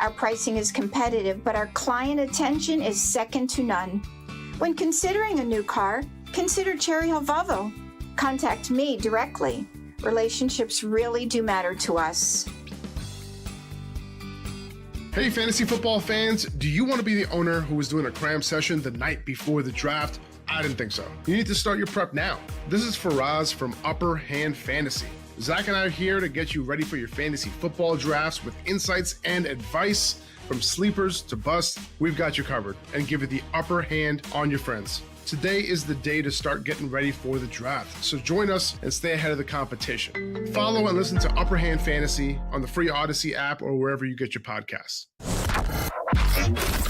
Our pricing is competitive, but our client attention is second to none. When considering a new car, consider Cherry Hill Volvo. Contact me directly. Relationships really do matter to us. Hey, fantasy football fans, do you want to be the owner who was doing a cram session the night before the draft? I didn't think so. You need to start your prep now. This is Faraz from Upper Hand Fantasy. Zach and I are here to get you ready for your fantasy football drafts with insights and advice. From sleepers to busts, we've got you covered and give you the upper hand on your friends. Today is the day to start getting ready for the draft, so join us and stay ahead of the competition. Follow and listen to Upper Hand Fantasy on the free Odyssey app or wherever you get your podcasts.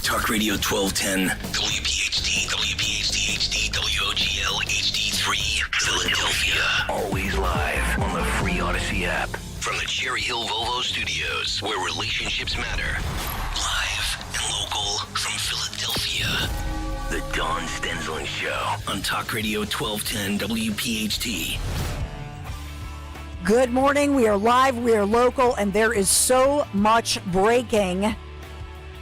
Talk Radio 1210, WPHT, WPHT HD, WOGL HD3, Philadelphia. Always live on the free Odyssey app. From the Cherry Hill Volvo Studios, where relationships matter. Live and local from Philadelphia. The Dawn Stensland Show on Talk Radio 1210 WPHT. Good morning. We are live, we are local, and there is so much breaking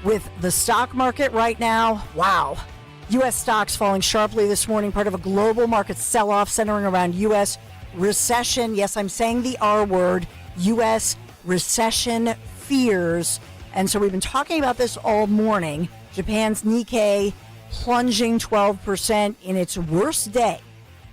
with the stock market right now. Wow. U.S. stocks falling sharply this morning, part of a global market sell-off centering around U.S. recession. Yes, I'm saying the R word, U.S. recession fears. And so we've been talking about this all morning. Japan's Nikkei plunging 12% in its worst day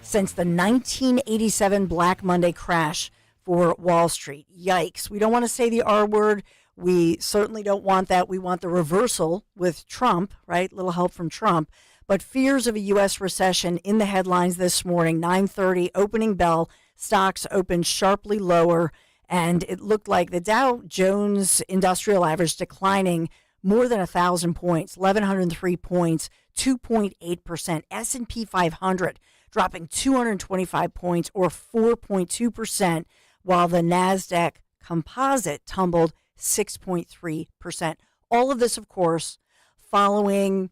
since the 1987 Black Monday crash for Wall Street. Yikes. We don't want to say the R word. We certainly don't want that. We want the reversal with Trump, right? Little help from Trump. But fears of a U.S. recession in the headlines this morning, 9:30 opening bell, stocks opened sharply lower, and it looked like the Dow Jones Industrial Average declining more than 1,000 points, 1,103 points, 2.8%. S&P 500 dropping 225 points or 4.2%, while the NASDAQ Composite tumbled 6.3%. All of this, of course, following,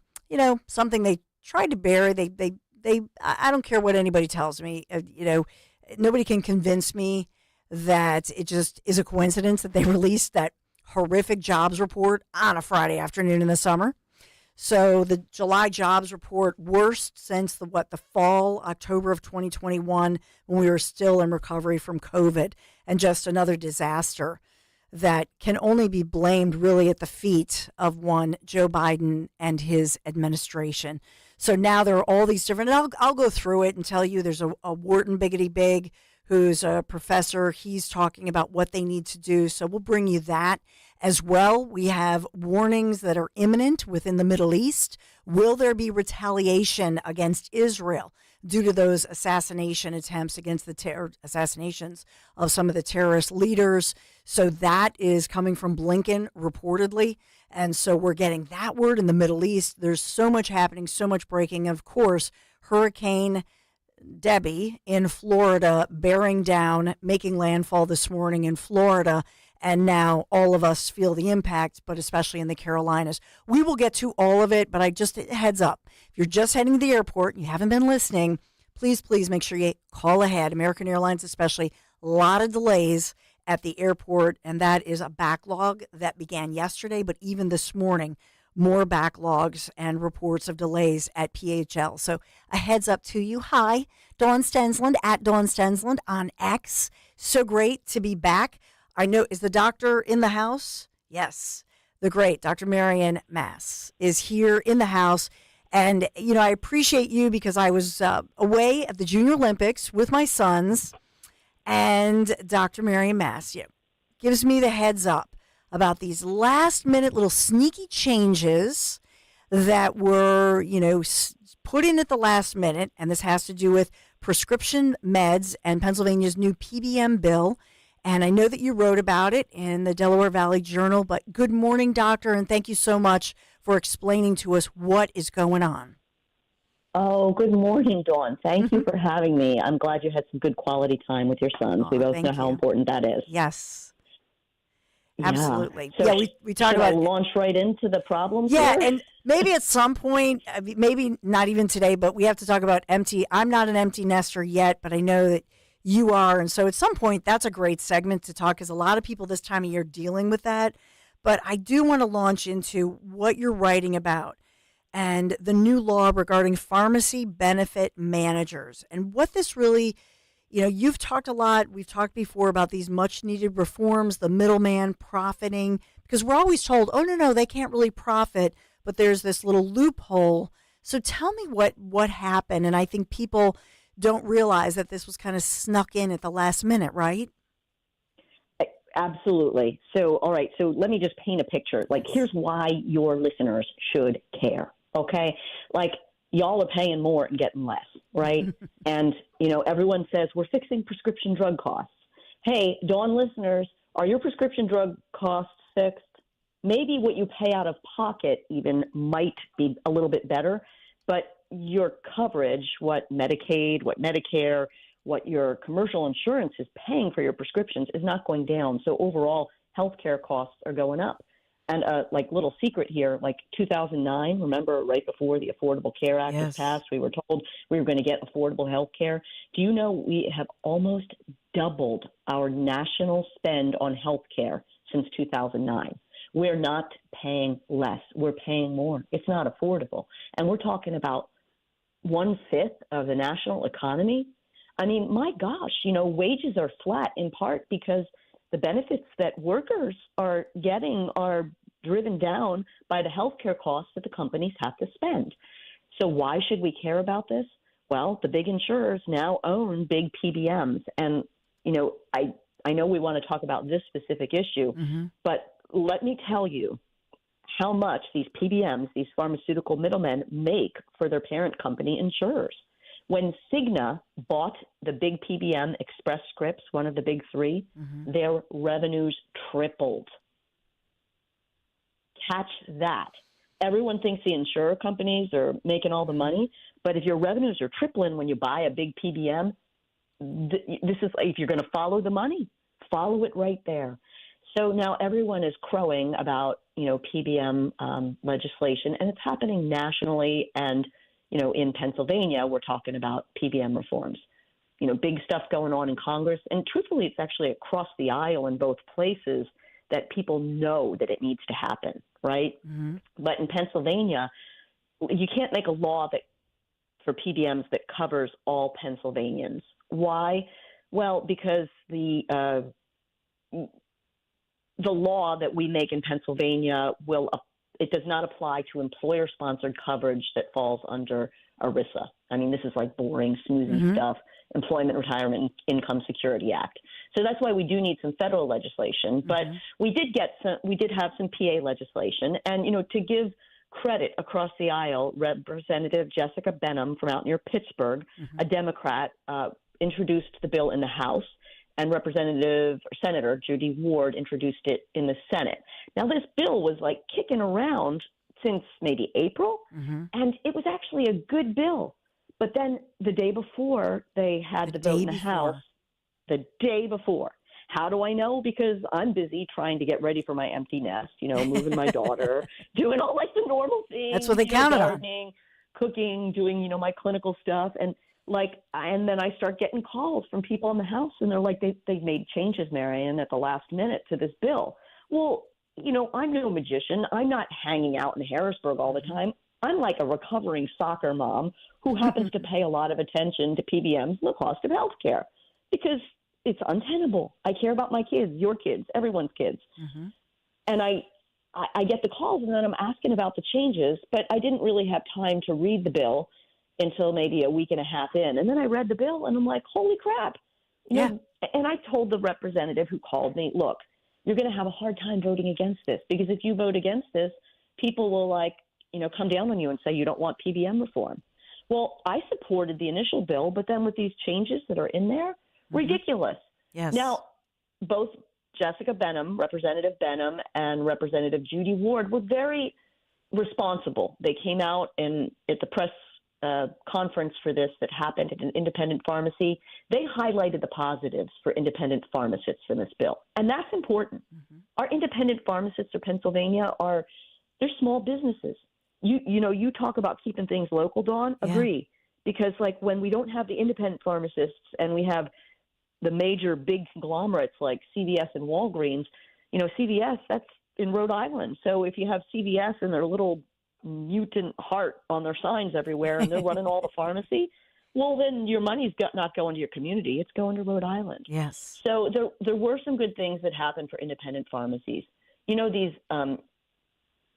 something they tried to bury. I don't care what anybody tells me. Nobody can convince me that it just is a coincidence that they released that horrific jobs report on a Friday afternoon in the summer. So the July jobs report, worst since the fall, October of 2021, when we were still in recovery from COVID, and just another disaster that can only be blamed really at the feet of one Joe Biden and his administration. So now there are all these different, and I'll go through it and tell you there's a Wharton Biggity Big who's a professor. He's talking about what they need to do. So we'll bring you that as well. We have warnings that are imminent within the Middle East. Will there be retaliation against Israel due to those assassination attempts against the assassinations of some of the terrorist leaders? So that is coming from Blinken reportedly. And so we're getting that word in the Middle East. There's so much happening, so much breaking. Of course, Hurricane Debbie in Florida bearing down, making landfall this morning in Florida. And now all of us feel the impact, but especially in the Carolinas. We will get to all of it, but I just, heads up, if you're just heading to the airport and you haven't been listening, please make sure you call ahead. American Airlines especially, a lot of delays at the airport, and that is a backlog that began yesterday, but even this morning, more backlogs and reports of delays at PHL. So a heads up to you. Hi, Dawn Stensland, at Dawn Stensland on X. So great to be back. I know, is the doctor in the house? Yes, the great Dr. Marian Mass is here in the house. And, I appreciate you because I was away at the Junior Olympics with my sons, and Dr. Marian Mass gives me the heads up about these last-minute little sneaky changes that were, put in at the last minute, and this has to do with prescription meds and Pennsylvania's new PBM bill. And I know that you wrote about it in the Delaware Valley Journal, but good morning, doctor, and thank you so much for explaining to us what is going on. Oh, good morning, Dawn. Thank you for having me. I'm glad you had some good quality time with your sons. We both know how important that is. Yes. Absolutely. So we talked about I launch right into the problems. Yeah, here? and maybe at some point, maybe not even today, but we have to talk about empty. I'm not an empty nester yet, but I know that you are. And so at some point, that's a great segment to talk, because a lot of people this time of year dealing with that. But I do want to launch into what you're writing about and the new law regarding pharmacy benefit managers and what this really, you've talked a lot, we've talked before about these much needed reforms, the middleman profiting, because we're always told, oh, no, they can't really profit, but there's this little loophole. So tell me what happened. And I think people don't realize that this was kind of snuck in at the last minute, right? Absolutely. So, all right. So let me just paint a picture. Like, here's why your listeners should care. Okay. Like, y'all are paying more and getting less, right? And, everyone says we're fixing prescription drug costs. Hey, Dawn listeners, are your prescription drug costs fixed? Maybe what you pay out of pocket even might be a little bit better, but your coverage, what Medicaid, what Medicare, what your commercial insurance is paying for your prescriptions is not going down. So overall, healthcare costs are going up. And little secret here, like 2009, remember right before the Affordable Care Act was passed, we were told we were going to get affordable health care. Do you know we have almost doubled our national spend on health care since 2009? We're not paying less. We're paying more. It's not affordable. And we're talking about 1/5 of the national economy. I mean, my gosh, wages are flat in part because the benefits that workers are getting are driven down by the healthcare costs that the companies have to spend. So why should we care about this? Well, the big insurers now own big PBMs. And, I know we want to talk about this specific issue, but let me tell you how much these PBMs, these pharmaceutical middlemen, make for their parent company insurers. When Cigna bought the big PBM, Express Scripts, one of the big three, their revenues tripled. Catch that. Everyone thinks the insurer companies are making all the money, but if your revenues are tripling when you buy a big PBM, this is if you're going to follow the money, follow it right there. So now everyone is crowing about, PBM legislation, and it's happening nationally. And in Pennsylvania, we're talking about PBM reforms, big stuff going on in Congress. And truthfully, it's actually across the aisle in both places that people know that it needs to happen, right? But in Pennsylvania, you can't make a law for PBMs that covers all Pennsylvanians. Why? Well, because the law that we make in Pennsylvania it does not apply to employer-sponsored coverage that falls under ERISA. I mean, this is like boring, smoothie stuff, Employment, Retirement, and Income Security Act. So that's why we do need some federal legislation. But we did have some PA legislation. And, to give credit across the aisle, Representative Jessica Benham from out near Pittsburgh, a Democrat, introduced the bill in the House. And Senator Judy Ward introduced it in the Senate. Now, this bill was kicking around since maybe April, and it was actually a good bill. But then the day before they had the vote in the House, the day before. How do I know? Because I'm busy trying to get ready for my empty nest, moving my daughter, doing all the normal things. That's what they counted on. Gardening, cooking, doing, my clinical stuff. And then I start getting calls from people in the House, and they're like, they made changes, Marian, at the last minute to this bill. Well, I'm no magician. I'm not hanging out in Harrisburg all the time. I'm like a recovering soccer mom who happens to pay a lot of attention to PBMs and the cost of health care because it's untenable. I care about my kids, your kids, everyone's kids. And I get the calls, and then I'm asking about the changes, but I didn't really have time to read the bill until maybe a week and a half in. And then I read the bill, and I'm like, holy crap. And I told the representative who called me, look, you're going to have a hard time voting against this because if you vote against this, people will come down on you and say you don't want PBM reform. Well, I supported the initial bill, but then with these changes that are in there, ridiculous. Yes. Now, both Jessica Benham, Representative Benham, and Representative Judy Ward were very responsible. They came out at the press conference for this that happened at an independent pharmacy. They highlighted the positives for independent pharmacists in this bill, and that's important. Our independent pharmacists of Pennsylvania they're small businesses. You talk about keeping things local, Dawn. Agree, because when we don't have the independent pharmacists and we have the major big conglomerates like CVS and Walgreens, CVS, in Rhode Island. So if you have CVS and their little mutant heart on their signs everywhere and they're running all the pharmacy, well, then your money's not going to your community. It's going to Rhode Island. Yes. So there were some good things that happened for independent pharmacies. You know, these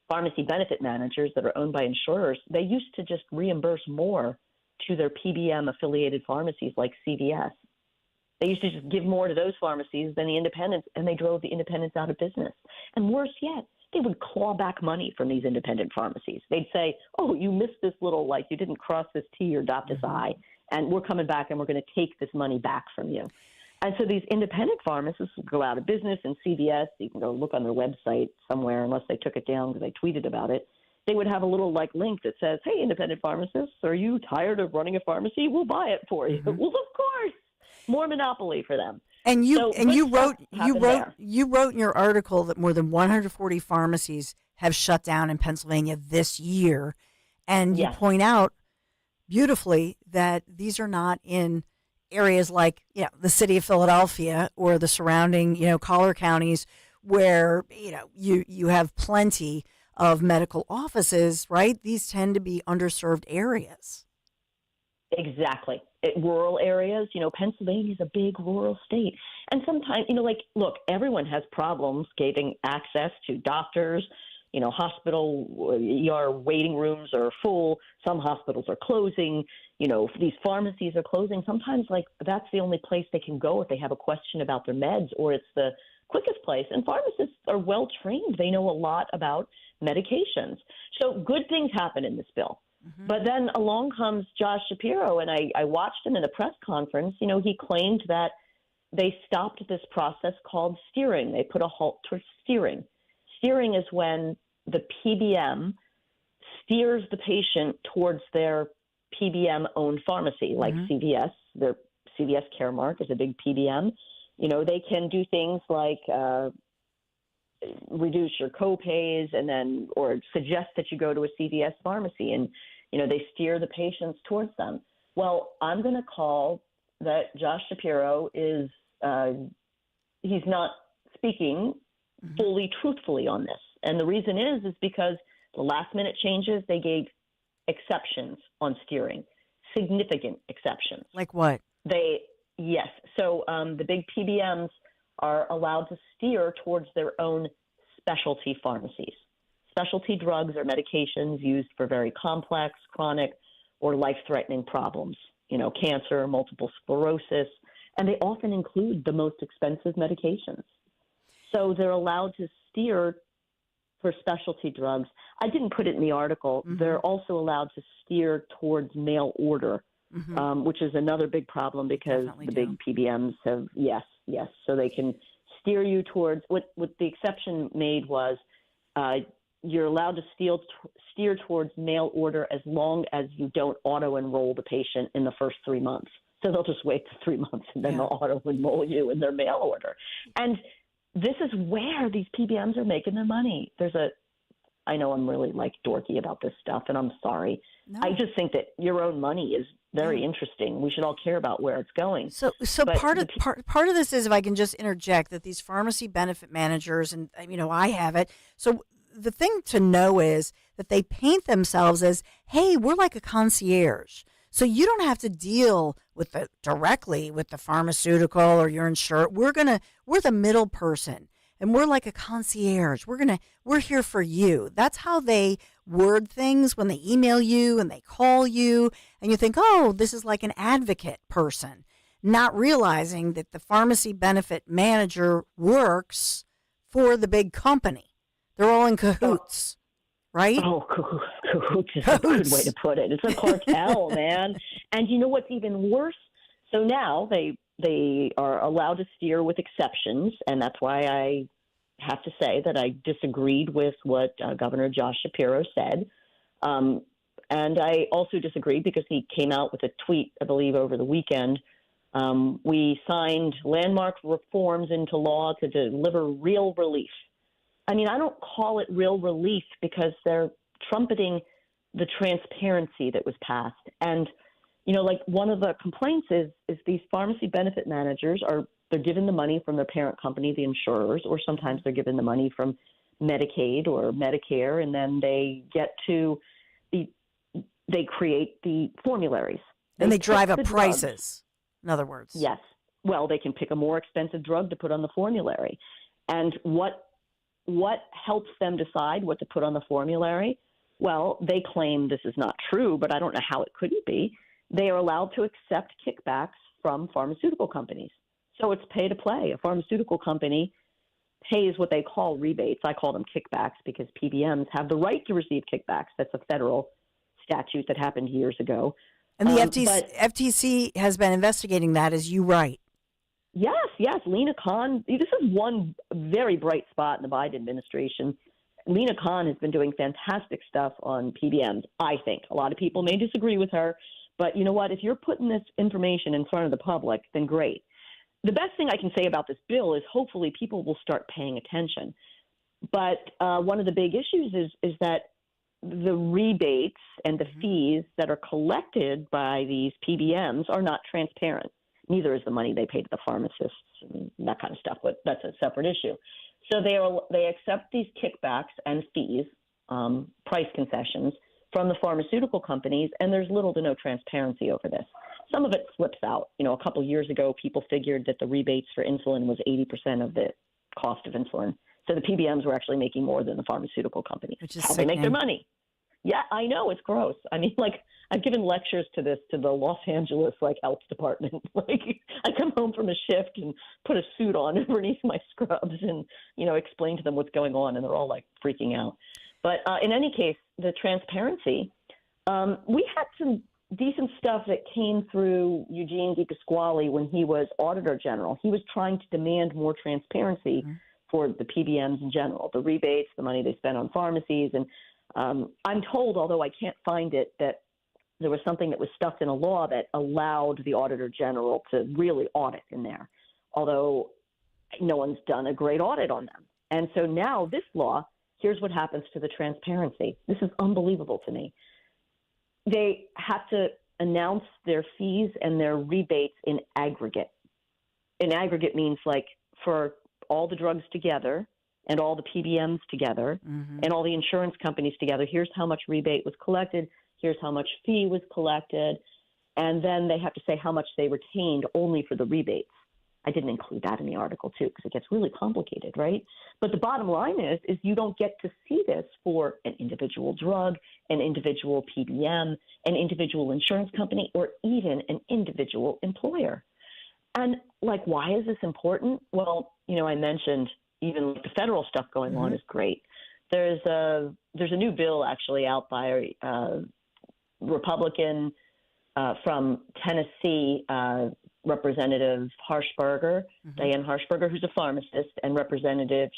pharmacy benefit managers that are owned by insurers, they used to just reimburse more to their PBM-affiliated pharmacies like CVS. They used to just give more to those pharmacies than the independents, and they drove the independents out of business. And worse yet, they would claw back money from these independent pharmacies. They'd say, oh, you missed this little, like, you didn't cross this T or dot this I, and we're coming back and we're going to take this money back from you. And so these independent pharmacists would go out of business, and CVS, you can go look on their website somewhere, unless they took it down because they tweeted about it. They would have a little like link that says, hey, independent pharmacists, are you tired of running a pharmacy? We'll buy it for you. Well, of course, more monopoly for them. And you wrote in your article that more than 140 pharmacies have shut down in Pennsylvania this year, and you point out beautifully that these are not in areas like the city of Philadelphia or the surrounding collar counties where you have plenty of medical offices, right? These tend to be underserved areas. Exactly. Rural areas, Pennsylvania is a big rural state. And sometimes, look, everyone has problems getting access to doctors. Hospital ER waiting rooms are full. Some hospitals are closing. These pharmacies are closing. Sometimes, that's the only place they can go if they have a question about their meds, or it's the quickest place. And pharmacists are well trained. They know a lot about medications. So good things happen in this bill. But then along comes Josh Shapiro, and I watched him in a press conference. He claimed that they stopped this process called steering. They put a halt to steering. Steering is when the PBM steers the patient towards their PBM-owned pharmacy, like CVS. Their CVS Caremark is a big PBM. They can do things like reduce your co-pays or suggest that you go to a CVS pharmacy, and they steer the patients towards them. Well, I'm going to call that Josh Shapiro is he's not speaking fully truthfully on this. And the reason is because the last minute changes, they gave exceptions on steering, significant exceptions. Like what? Yes. So the big PBMs are allowed to steer towards their own specialty pharmacies. Specialty drugs are medications used for very complex, chronic, or life-threatening problems, cancer, multiple sclerosis, and they often include the most expensive medications. So they're allowed to steer for specialty drugs. I didn't put it in the article. They're also allowed to steer towards mail order, which is another big problem because big PBMs have, yes. So they can steer you towards, what the exception made was you're allowed to steer towards mail order as long as you don't auto-enroll the patient in the first 3 months. So they'll just wait the 3 months and then they'll auto-enroll you in their mail order. And this is where these PBMs are making their money. I know I'm really dorky about this stuff, and I'm sorry. No. I just think that your own money is very interesting. We should all care about where it's going. So part of this is, if I can just interject, that these pharmacy benefit managers, and I have it. So the thing to know is that they paint themselves as, hey, we're like a concierge. So you don't have to deal directly with the pharmaceutical or your insurer. We're the middle person, and we're like a concierge. We're here for you. That's how they word things when they email you and they call you, and you think, oh, this is like an advocate person, not realizing that the pharmacy benefit manager works for the big company. They're all in cahoots, right? Oh, cahoots is a good way to put it. It's a cartel, man. And you know what's even worse? So now they are allowed to steer with exceptions, and that's why I have to say that I disagreed with what Governor Josh Shapiro said. And I also disagreed because he came out with a tweet, I believe, over the weekend. We signed landmark reforms into law to deliver real relief. I mean, I don't call it real relief because they're trumpeting the transparency that was passed. And, one of the complaints is these pharmacy benefit managers they're given the money from their parent company, the insurers, or sometimes they're given the money from Medicaid or Medicare, and then they they create the formularies. And they drive up the prices, drugs. in other words. Yes. Well, they can pick a more expensive drug to put on the formulary. And what helps them decide what to put on the formulary? Well, they claim this is not true, but I don't know how it couldn't be. They are allowed to accept kickbacks from pharmaceutical companies. So it's pay to play. A pharmaceutical company pays what they call rebates. I call them kickbacks because PBMs have the right to receive kickbacks. That's a federal statute that happened years ago. And the FTC has been investigating that, as you write. Yes. Lena Khan, this is one very bright spot in the Biden administration. Lena Khan has been doing fantastic stuff on PBMs, I think. A lot of people may disagree with her, but you know what? If you're putting this information in front of the public, then great. The best thing I can say about this bill is hopefully people will start paying attention. But one of the big issues is that the rebates and the fees that are collected by these PBMs are not transparent. Neither is the money they pay to the pharmacists and that kind of stuff, but that's a separate issue. So they accept these kickbacks and fees, price concessions from the pharmaceutical companies, and there's little to no transparency over this. Some of it slips out. You know, a couple of years ago, people figured that the rebates for insulin was 80% of the cost of insulin. So the PBMs were actually making more than the pharmaceutical companies. Which is how they make their money. Yeah, I know, it's gross. I mean, like, I've given lectures to the Los Angeles health department. Like, I come home from a shift and put a suit on underneath my scrubs and explain to them what's going on, and they're all freaking out. But in any case, the transparency. We had some decent stuff that came through Eugene DePasquale when he was Auditor General. He was trying to demand more transparency for the PBMs in general, the rebates, the money they spend on pharmacies. And I'm told, although I can't find it, that there was something that was stuck in a law that allowed the Auditor General to really audit in there, although no one's done a great audit on them. And so now this law, here's what happens to the transparency. This is unbelievable to me. They have to announce their fees and their rebates in aggregate. In aggregate means for all the drugs together and all the PBMs together and all the insurance companies together, here's how much rebate was collected, here's how much fee was collected, and then they have to say how much they retained only for the rebates. I didn't include that in the article, too, because it gets really complicated, right? But the bottom line is you don't get to see this for an individual drug, an individual PBM, an individual insurance company, or even an individual employer. And, why is this important? Well, I mentioned even the federal stuff going on is great. There's a new bill actually out by a Republican from Tennessee, Representative Harshberger, Diane Harshberger, who's a pharmacist, and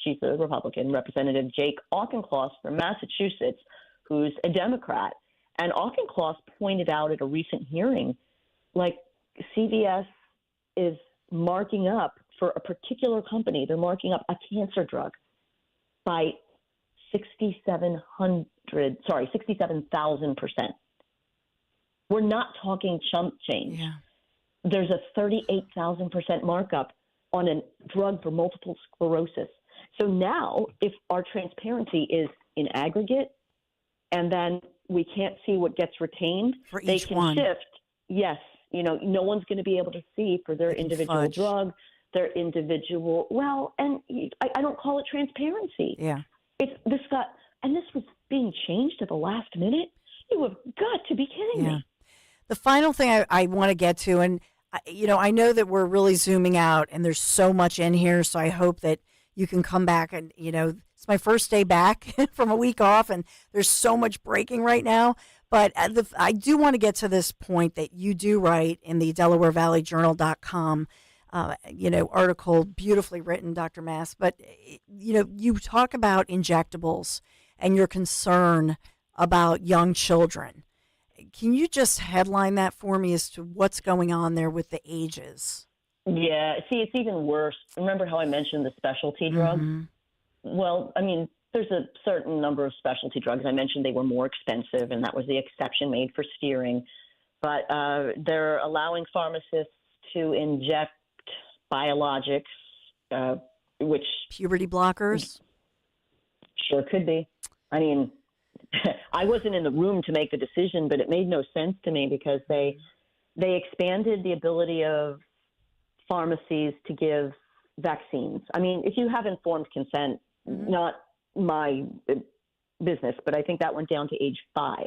she's a Republican, Representative Jake Auchincloss from Massachusetts, who's a Democrat. And Auchincloss pointed out at a recent hearing, CVS is marking up for a particular company. They're marking up a cancer drug by 67,000%. We're not talking chump change. Yeah. There's a 38,000% markup on a drug for multiple sclerosis. So now, if our transparency is in aggregate, and then we can't see what gets retained, for they each can one. shift. Yes, no one's going to be able to see for their individual fudge. drug, their individual. Well, and I don't call it transparency. Yeah, this was being changed at the last minute. You have got to be kidding me. The final thing I want to get to, and I know that we're really zooming out, and there's so much in here. So I hope that you can come back, and it's my first day back from a week off, and there's so much breaking right now. But I do want to get to this point that you do write in the DelawareValleyJournal.com, article, beautifully written, Dr. Mass. But you talk about injectables and your concern about young children. Can you just headline that for me as to what's going on there with the ages? Yeah. See, it's even worse. Remember how I mentioned the specialty drugs? Well, I mean, there's a certain number of specialty drugs. I mentioned they were more expensive, and that was the exception made for steering. But they're allowing pharmacists to inject biologics, which... Puberty blockers? Sure could be. I mean, I wasn't in the room to make the decision, but it made no sense to me because they expanded the ability of pharmacies to give vaccines. I mean, if you have informed consent, not my business, but I think that went down to age 5.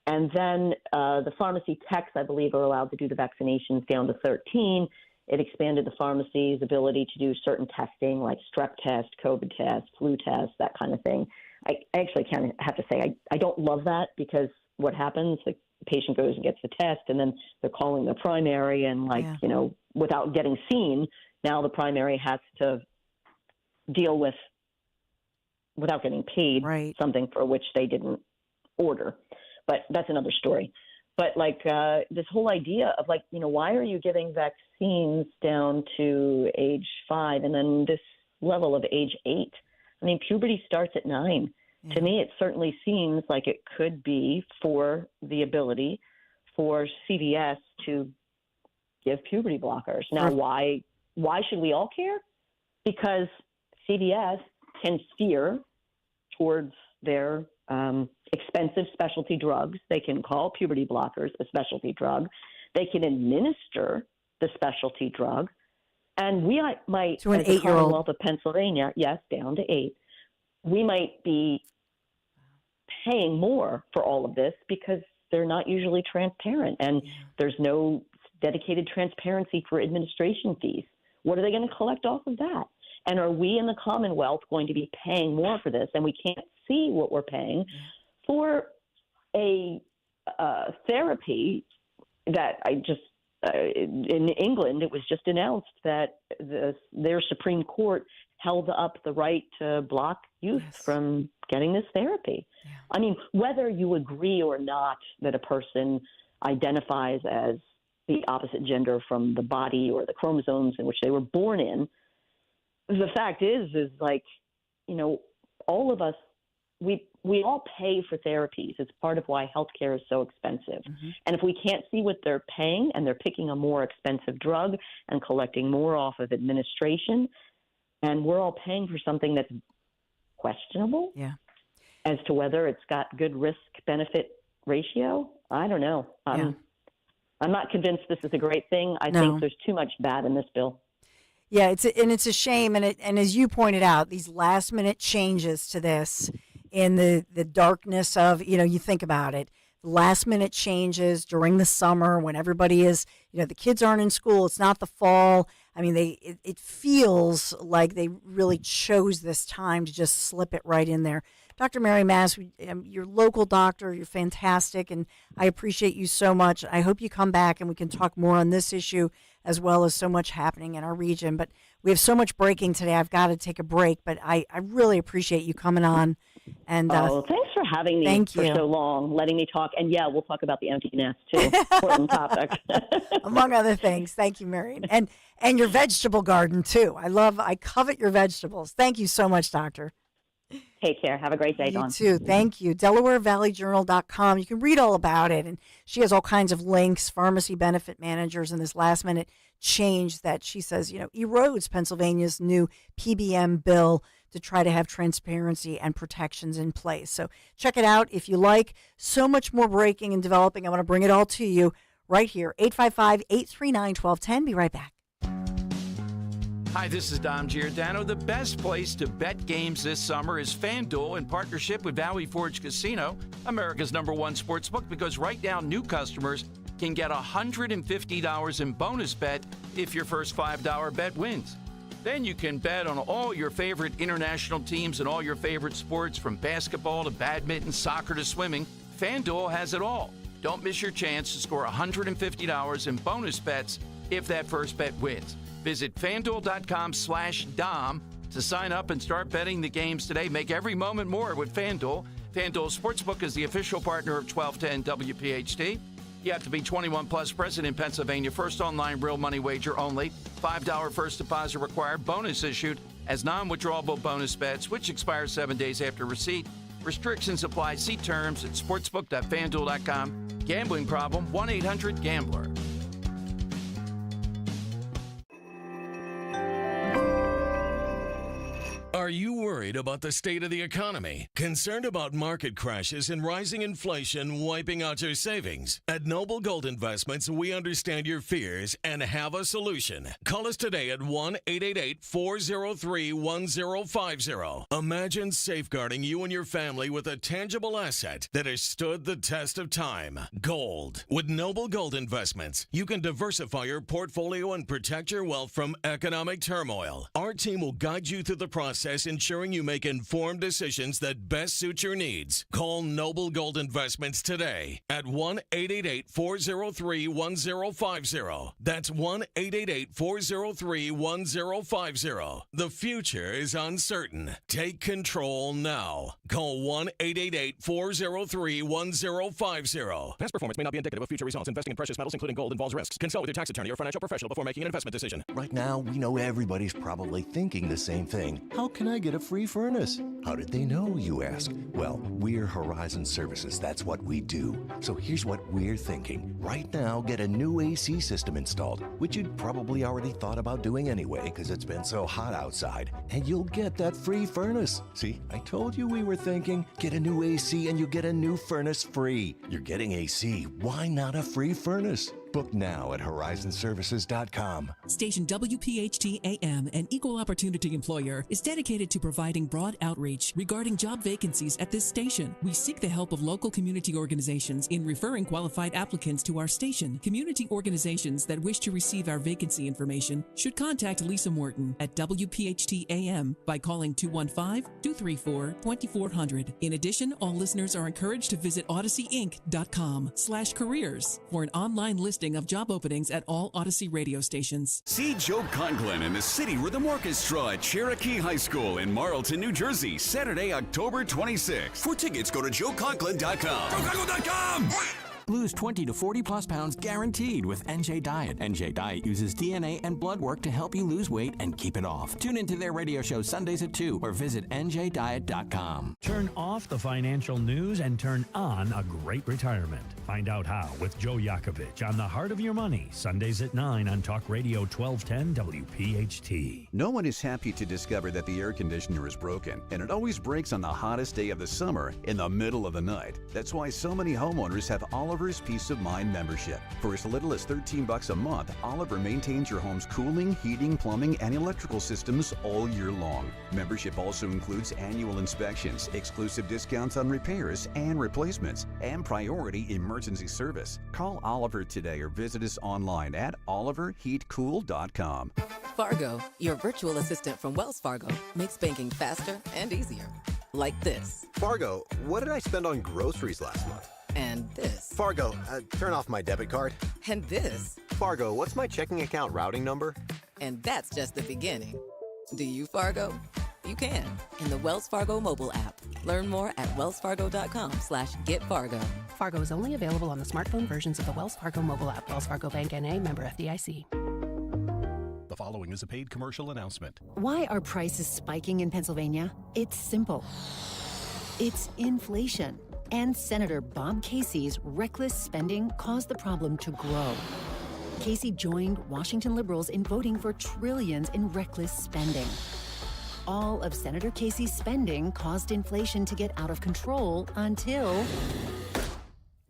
And then the pharmacy techs, I believe, are allowed to do the vaccinations down to 13. It expanded the pharmacy's ability to do certain testing like strep test, COVID test, flu test, that kind of thing. I actually kind of have to say I don't love that because what happens, the patient goes and gets the test and then they're calling the primary and without getting seen, now the primary has to deal with, without getting paid, something for which they didn't order. But that's another story. But this whole idea of why are you giving vaccines down to age 5 and then this level of age 8? I mean, puberty starts at 9. To me, it certainly seems like it could be for the ability for CVS to give puberty blockers. Now, why should we all care? Because CVS can steer towards their expensive specialty drugs. They can call puberty blockers a specialty drug. They can administer the specialty drug. And we might, to an as the 8-year-old. Commonwealth of Pennsylvania, yes, down to 8, we might be paying more for all of this because they're not usually transparent and there's no dedicated transparency for administration fees. What are they going to collect off of that? And are we in the Commonwealth going to be paying more for this? And we can't see what we're paying for a therapy that in England, it was just announced that their Supreme Court held up the right to block youth from getting this therapy. Yeah. I mean, whether you agree or not that a person identifies as the opposite gender from the body or the chromosomes in which they were born in, the fact is all of us, we all pay for therapies. It's part of why healthcare is so expensive. Mm-hmm. And if we can't see what they're paying and they're picking a more expensive drug and collecting more off of administration, and we're all paying for something that's questionable as to whether it's got good risk-benefit ratio, I don't know. I'm not convinced this is a great thing. I think there's too much bad in this bill. Yeah, it's a shame. And as you pointed out, these last-minute changes to this in the darkness of, you think about it, last-minute changes during the summer when everybody is, the kids aren't in school. It's not the fall. I mean, it feels like they really chose this time to just slip it right in there. Dr. Mary Mass, you're local doctor. You're fantastic, and I appreciate you so much. I hope you come back and we can talk more on this issue as well as so much happening in our region. But we have so much breaking today. I've got to take a break, but I really appreciate you coming on. And thanks for having me for so long, letting me talk. And we'll talk about the empty nest too. Important topic. Among other things. Thank you, Mary. And your vegetable garden too. I covet your vegetables. Thank you so much, Doctor. Take care. Have a great day, Dawn. You too. Thank you. DelawareValleyJournal.com. You can read all about it. And she has all kinds of links, pharmacy benefit managers, and this last minute change that she says, erodes Pennsylvania's new PBM bill to try to have transparency and protections in place. So check it out if you like. So much more breaking and developing. I want to bring it all to you right here. 855-839-1210. Be right back. Hi, this is Dom Giordano. The best place to bet games this summer is FanDuel in partnership with Valley Forge Casino, America's #1 sportsbook, because right now new customers can get $150 in bonus bet if your first $5 bet wins. Then you can bet on all your favorite international teams and all your favorite sports from basketball to badminton, soccer to swimming. FanDuel has it all. Don't miss your chance to score $150 in bonus bets if that first bet wins. Visit FanDuel.com/Dom to sign up and start betting the games today. Make every moment more with FanDuel. FanDuel Sportsbook is the official partner of 1210 WPHT. You have to be 21 plus, present in Pennsylvania. First online real money wager only. $5 first deposit required. Bonus issued as non-withdrawable bonus bets, which expire 7 days after receipt. Restrictions apply. See terms at sportsbook.fanduel.com. Gambling problem? 1-800-GAMBLER. Are you worried about the state of the economy? Concerned about market crashes and rising inflation wiping out your savings? At Noble Gold Investments, we understand your fears and have a solution. Call us today at 1-888-403-1050. Imagine safeguarding you and your family with a tangible asset that has stood the test of time. Gold. With Noble Gold Investments, you can diversify your portfolio and protect your wealth from economic turmoil. Our team will guide you through the process, ensuring you make informed decisions that best suit your needs. Call Noble Gold Investments today at 1-888-403-1050. That's 1-888-403-1050. The future is uncertain. Take control now. Call 1-888-403-1050. Past performance may not be indicative of future results. Investing in precious metals, including gold, involves risks. Consult with your tax attorney or financial professional before making an investment decision. Right now, we know everybody's probably thinking the same thing. How can I get a free furnace? How did they know, you ask? Well, we're Horizon Services. That's what we do. So here's what we're thinking. Right now, get a new AC system installed, which you'd probably already thought about doing anyway because it's been so hot outside. And you'll get that free furnace. See, I told you we were thinking. Get a new AC and you get a new furnace free. You're getting AC. Why not a free furnace? Book now at horizonservices.com. Station WPHT AM, an equal opportunity employer, is dedicated to providing broad outreach regarding job vacancies at this station. We seek the help of local community organizations in referring qualified applicants to our station. Community organizations that wish to receive our vacancy information should contact Lisa Morton at WPHT AM by calling 215-234-2400. In addition, all listeners are encouraged to visit odysseyinc.com/careers for an online listing of job openings at all Odyssey radio stations. See Joe Conklin and the City Rhythm Orchestra at Cherokee High School in Marlton, New Jersey, Saturday, October 26th. For tickets, go to joeconklin.com. joeconklin.com! Lose 20 to 40 plus pounds guaranteed with NJ Diet. NJ Diet uses DNA and blood work to help you lose weight and keep it off. Tune into their radio show Sundays at 2 or visit njdiet.com. Turn off the financial news and turn on a great retirement. Find out how with Joe Yakovich on The Heart of Your Money, Sundays at 9 on Talk Radio 1210 WPHT. No one is happy to discover that the air conditioner is broken, and it always breaks on the hottest day of the summer in the middle of the night. That's why so many homeowners have Oliver's Peace of Mind membership. For as little as $13 a month, Oliver maintains your home's cooling, heating, plumbing, and electrical systems all year long. Membership also includes annual inspections, exclusive discounts on repairs and replacements, and priority emergency service. Call Oliver today or visit us online at oliverheatcool.com. Fargo, your virtual assistant from Wells Fargo, makes banking faster and easier. Like this. Fargo, what did I spend on groceries last month? And this. Fargo, turn off my debit card. And this. Fargo, what's my checking account routing number? And that's just the beginning. Do you, Fargo? You can in the Wells Fargo mobile app. Learn more at wellsfargo.com/getfargo. Fargo is only available on the smartphone versions of the Wells Fargo mobile app. Wells Fargo Bank N.A., member FDIC. The following is a paid commercial announcement. Why are prices spiking in Pennsylvania? It's simple. It's inflation. And Senator Bob Casey's reckless spending caused the problem to grow. Casey joined Washington liberals in voting for trillions in reckless spending. All of Senator Casey's spending caused inflation to get out of control until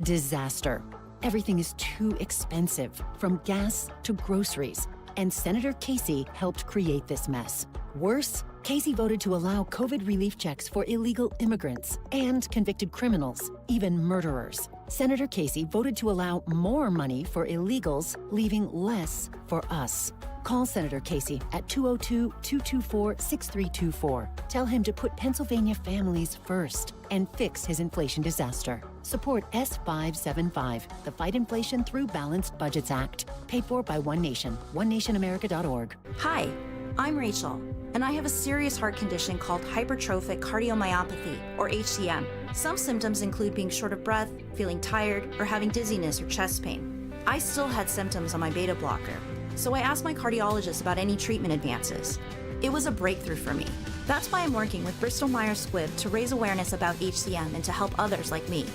disaster. Everything is too expensive, from gas to groceries. And Senator Casey helped create this mess. Worse, Casey voted to allow COVID relief checks for illegal immigrants and convicted criminals, even murderers. Senator Casey voted to allow more money for illegals, leaving less for us. Call Senator Casey at 202-224-6324. Tell him to put Pennsylvania families first and fix his inflation disaster. Support S575, the Fight Inflation Through Balanced Budgets Act, paid for by One Nation, onenationamerica.org. Hi, I'm Rachel, and I have a serious heart condition called hypertrophic cardiomyopathy, or HCM. Some symptoms include being short of breath, feeling tired, or having dizziness or chest pain. I still had symptoms on my beta blocker, so I asked my cardiologist about any treatment advances. It was a breakthrough for me. That's why I'm working with Bristol Myers Squibb to raise awareness about HCM and to help others like me.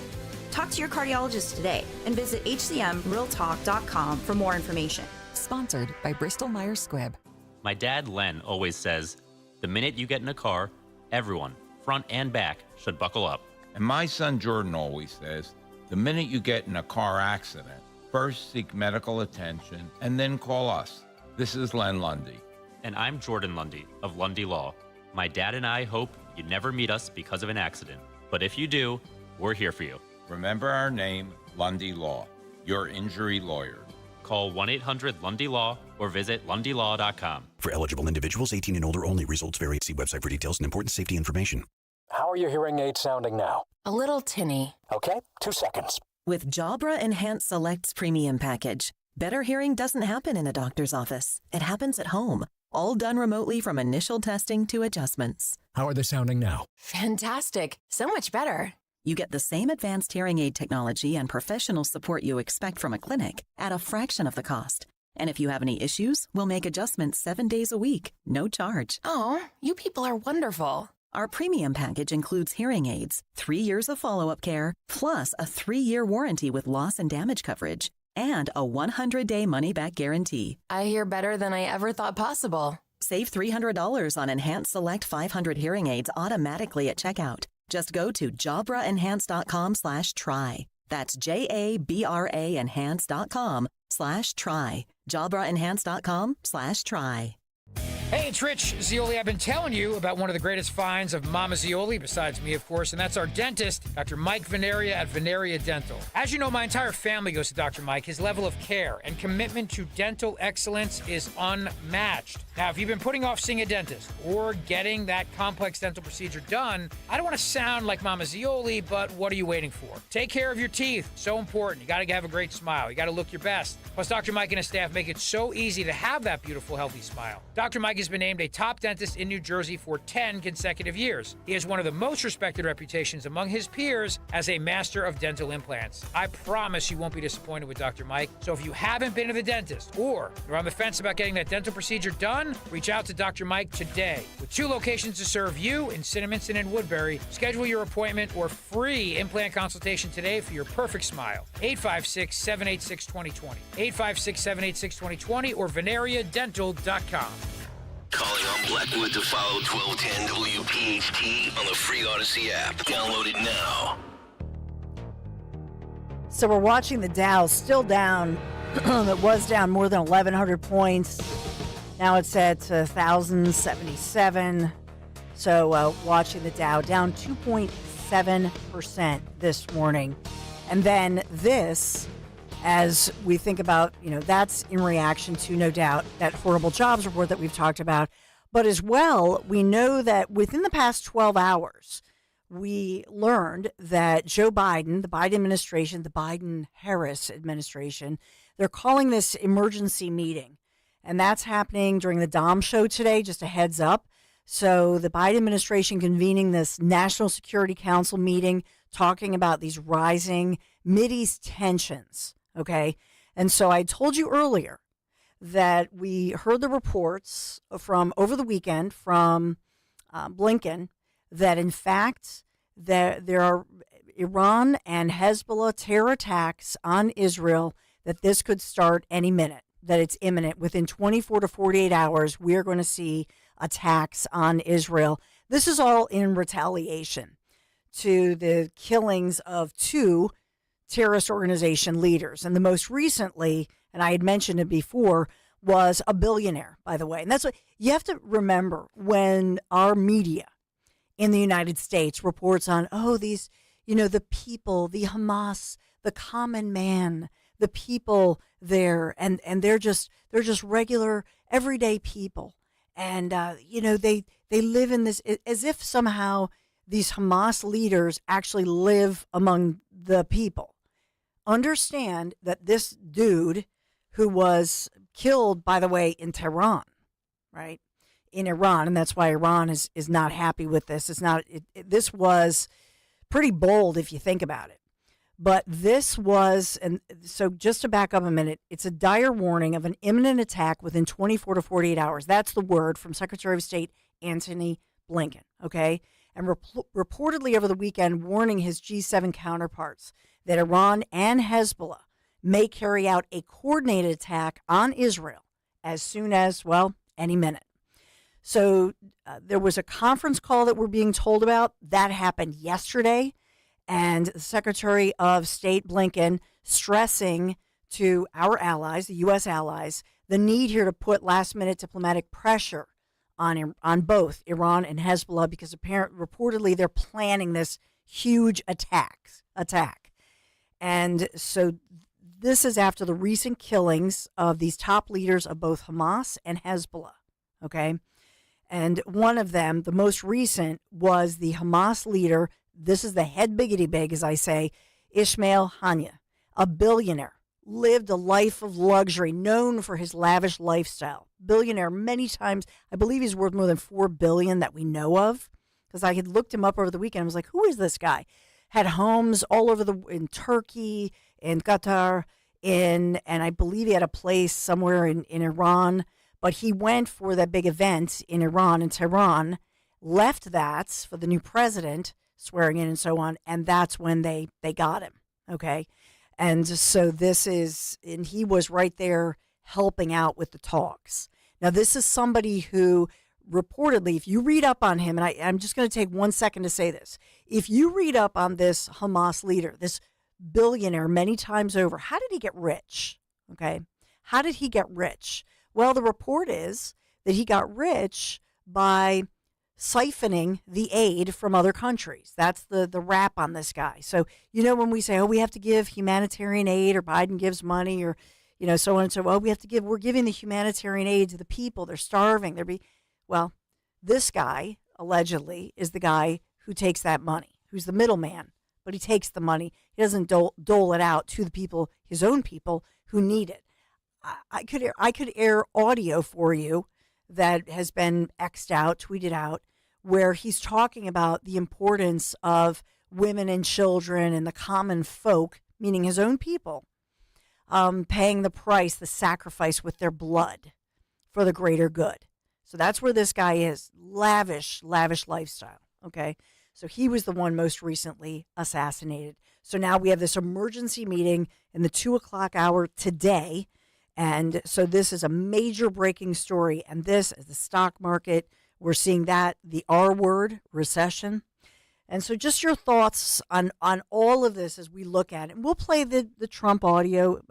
Talk to your cardiologist today and visit hcmrealtalk.com for more information. Sponsored by Bristol Myers Squibb. My dad, Len, always says, The minute you get in a car, everyone, front and back, should buckle up. And my son Jordan always says, the minute you get in a car accident, first seek medical attention and then call us. This is Len Lundy. And I'm Jordan Lundy of Lundy Law. My dad and I hope you never meet us because of an accident. But if you do, we're here for you. Remember our name, Lundy Law, your injury lawyer. Call 1-800-LUNDY-LAW or visit LundyLaw.com. For eligible individuals, 18 and older only. Results vary. See website for details and important safety information. How are your hearing aids sounding now? A little tinny. Okay, 2 seconds. With Jabra Enhanced Select's premium package, better hearing doesn't happen in a doctor's office. It happens at home, all done remotely from initial testing to adjustments. How are they sounding now? Fantastic. So much better. You get the same advanced hearing aid technology and professional support you expect from a clinic at a fraction of the cost. And if you have any issues, we'll make adjustments 7 days a week, no charge. Oh, you people are wonderful. Our premium package includes hearing aids, 3 years of follow-up care, plus a 3-year warranty with loss and damage coverage, and a 100-day money-back guarantee. I hear better than I ever thought possible. Save $300 on Enhanced Select 500 hearing aids automatically at checkout. Just go to jabraenhance.com/try. That's JABRA enhance.com/try. jabraenhance.com/try. Hey, it's Rich Zioli. I've been telling you about one of the greatest finds of Mama Zioli, besides me, of course, and that's our dentist, Dr. Mike Veneria at Veneria Dental. As you know, my entire family goes to Dr. Mike. His level of care and commitment to dental excellence is unmatched. Now, if you've been putting off seeing a dentist or getting that complex dental procedure done, I don't want to sound like Mama Zioli, but what are you waiting for? Take care of your teeth. So important. You got to have a great smile. You got to look your best. Plus, Dr. Mike and his staff make it so easy to have that beautiful, healthy smile. Dr. Mike has been named a top dentist in New Jersey for 10 consecutive years. He has one of the most respected reputations among his peers as a master of dental implants. I promise you won't be disappointed with Dr. Mike. So if you haven't been to the dentist or you're on the fence about getting that dental procedure done, reach out to Dr. Mike today. With 2 locations to serve you in Cinnaminson and Woodbury, schedule your appointment or free implant consultation today for your perfect smile. 856-786-2020. 856-786-2020 or veneriadental.com. Calling on Blackwood to follow 1210 WPHT on the free Odyssey app. Download it now. So we're watching the Dow still down. It was down more than 1,100 points. Now it's at 1,077. So watching the Dow down 2.7% this morning. And then this, as we think about, that's in reaction to, no doubt, that horrible jobs report that we've talked about. But as well, we know that within the past 12 hours, we learned that Joe Biden, the Biden administration, the Biden-Harris administration, they're calling this emergency meeting. And that's happening during the Dom show today, just a heads up. So the Biden administration convening this National Security Council meeting, talking about these rising Mideast tensions. Okay. And so I told you earlier that we heard the reports from over the weekend from Blinken that, in fact, there are Iran and Hezbollah terror attacks on Israel, that this could start any minute, that it's imminent. Within 24 to 48 hours, we're going to see attacks on Israel. This is all in retaliation to the killings of 2 terrorist organization leaders. And the most recently, and I had mentioned it before, was a billionaire, by the way. And that's what you have to remember when our media in the United States reports on, these, the people, the Hamas, the common man, the people there, and they're just regular, everyday people. And, they live in this, as if somehow these Hamas leaders actually live among the people. Understand that this dude, who was killed, by the way, in Tehran, right, in Iran, and that's why Iran is not happy with this. It's not. This was pretty bold if you think about it. But this was, and so just to back up a minute, it's a dire warning of an imminent attack within 24 to 48 hours. That's the word from Secretary of State Antony Blinken, okay? And reportedly over the weekend, warning his G7 counterparts that Iran and Hezbollah may carry out a coordinated attack on Israel as soon as, any minute. So there was a conference call that we're being told about. That happened yesterday. And the Secretary of State Blinken stressing to our allies, the U.S. allies, the need here to put last-minute diplomatic pressure on both Iran and Hezbollah because reportedly they're planning this huge attack. And so this is after the recent killings of these top leaders of both Hamas and Hezbollah, okay? And one of them, the most recent, was the Hamas leader. This is the head biggity big, as I say, Ismail Haniyeh, a billionaire, lived a life of luxury, known for his lavish lifestyle. Billionaire many times. I believe he's worth more than $4 billion that we know of, because I had looked him up over the weekend. I was like, who is this guy? Had homes all over in Turkey, in Qatar, and I believe he had a place somewhere in Iran. But he went for that big event in Iran, in Tehran, left that for the new president, swearing in and so on, and that's when they got him, okay? And so and he was right there helping out with the talks. Now, this is somebody who reportedly, if you read up on him, and I'm just going to take 1 second to say this. If you read up on this Hamas leader, this billionaire many times over, how did he get rich? Okay. How did he get rich? Well, the report is that he got rich by siphoning the aid from other countries. That's the rap on this guy. So, when we say, oh, we have to give humanitarian aid, or Biden gives money, or, so on and so on, we're giving the humanitarian aid to the people. They're starving. Well, this guy, allegedly, is the guy who takes that money, who's the middleman, but he takes the money. He doesn't dole it out to the people, his own people, who need it. I could air audio for you that has been X'd out, tweeted out, where he's talking about the importance of women and children and the common folk, meaning his own people, paying the price, the sacrifice with their blood for the greater good. So that's where this guy is. Lavish lifestyle. Okay. So he was the one most recently assassinated. So now we have this emergency meeting in the 2:00 hour today. And so this is a major breaking story. And this is the stock market. We're seeing that, the R word, recession. And so just your thoughts on all of this as we look at it. And we'll play the Trump audio.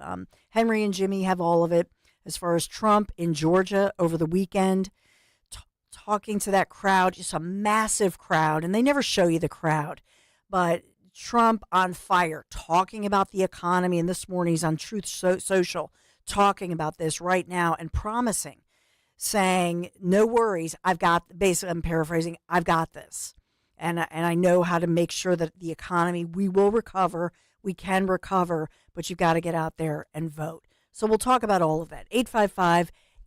Henry and Jimmy have all of it as far as Trump in Georgia over the weekend, talking to that crowd, just a massive crowd. And they never show you the crowd. But Trump on fire, talking about the economy. And this morning he's on Truth Social, talking about this right now and promising, saying, no worries, basically I'm paraphrasing, I've got this. And I know how to make sure that the economy, we will recover, we can recover, but you've got to get out there and vote. So we'll talk about all of that.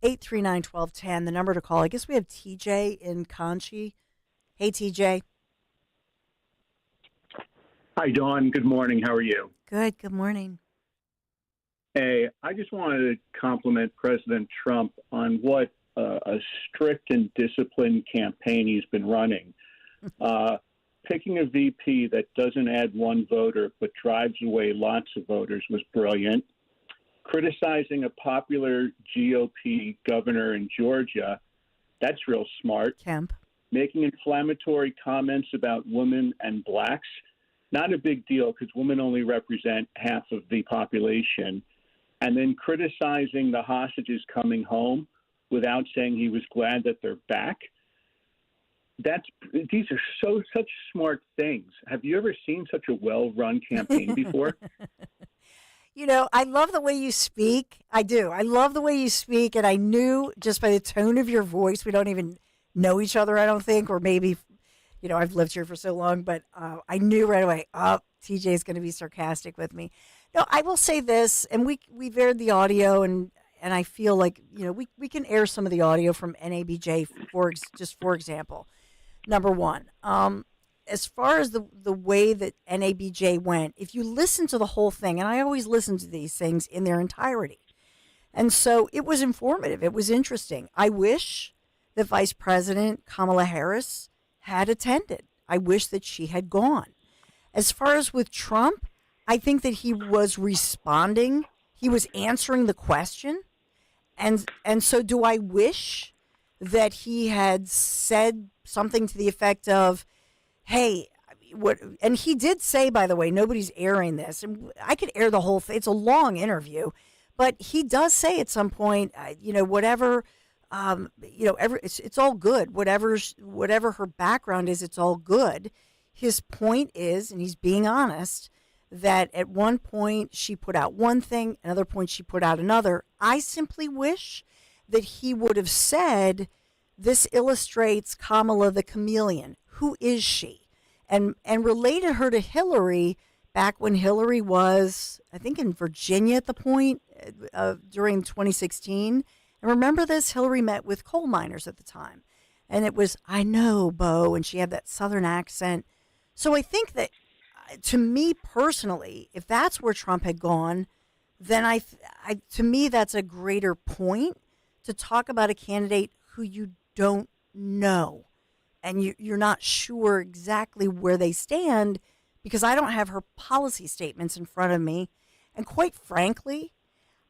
855-839-1210, the number to call. I guess we have TJ in Conchi. Hey, TJ. Hi, Dawn. Good morning. How are you? Good. Good morning. Hey, I just wanted to compliment President Trump on what a strict and disciplined campaign he's been running. Picking a VP that doesn't add one voter but drives away lots of voters was brilliant. Criticizing a popular GOP governor in Georgia, that's real smart. Kemp. Making inflammatory comments about women and blacks, not a big deal because women only represent half of the population. And then criticizing the hostages coming home without saying he was glad that they're back. These are such smart things. Have you ever seen such a well-run campaign before? I love the way you speak. I do. I love the way you speak. And I knew just by the tone of your voice, we don't even know each other, I don't think, or maybe, I've lived here for so long, but I knew right away, TJ is going to be sarcastic with me. No, I will say this, and we've aired the audio, and I feel like, we can air some of the audio from NABJ, for example. Number one, as far as the way that NABJ went, if you listen to the whole thing, and I always listen to these things in their entirety, and so it was informative. It was interesting. I wish that Vice President Kamala Harris had attended. I wish that she had gone. As far as with Trump, I think that he was responding. He was answering the question. And so do I wish that he had said something to the effect of, hey, what, and he did say, by the way, nobody's airing this, and I could air the whole thing. It's a long interview, but he does say at some point, whatever, it's all good. Whatever her background is, it's all good. His point is, and he's being honest, that at one point she put out one thing, another point she put out another. I simply wish that he would have said, this illustrates Kamala the chameleon. Who is she? And related her to Hillary back when Hillary was, I think, in Virginia at the point during 2016. And remember this? Hillary met with coal miners at the time. And it was, I know, Bo, and she had that Southern accent. So I think that, to me personally, if that's where Trump had gone, then to me that's a greater point to talk about a candidate who you don't know. And you're not sure exactly where they stand, because I don't have her policy statements in front of me. And quite frankly,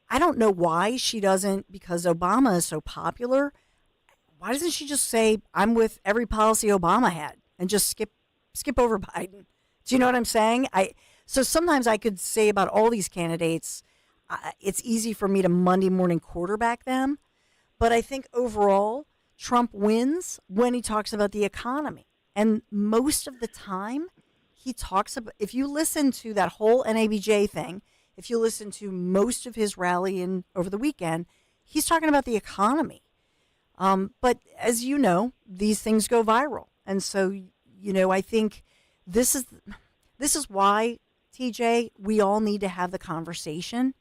I don't know why she doesn't, because Obama is so popular, why doesn't she just say, I'm with every policy Obama had, and just skip over Biden? Do you know what I'm saying? So sometimes I could say about all these candidates, it's easy for me to Monday morning quarterback them. But I think overall, Trump wins when he talks about the economy. And most of the time, he talks about, if you listen to that whole NABJ thing, if you listen to most of his rally over the weekend, he's talking about the economy. But as you know, these things go viral. And so, I think this is why, TJ, we all need to have the conversation,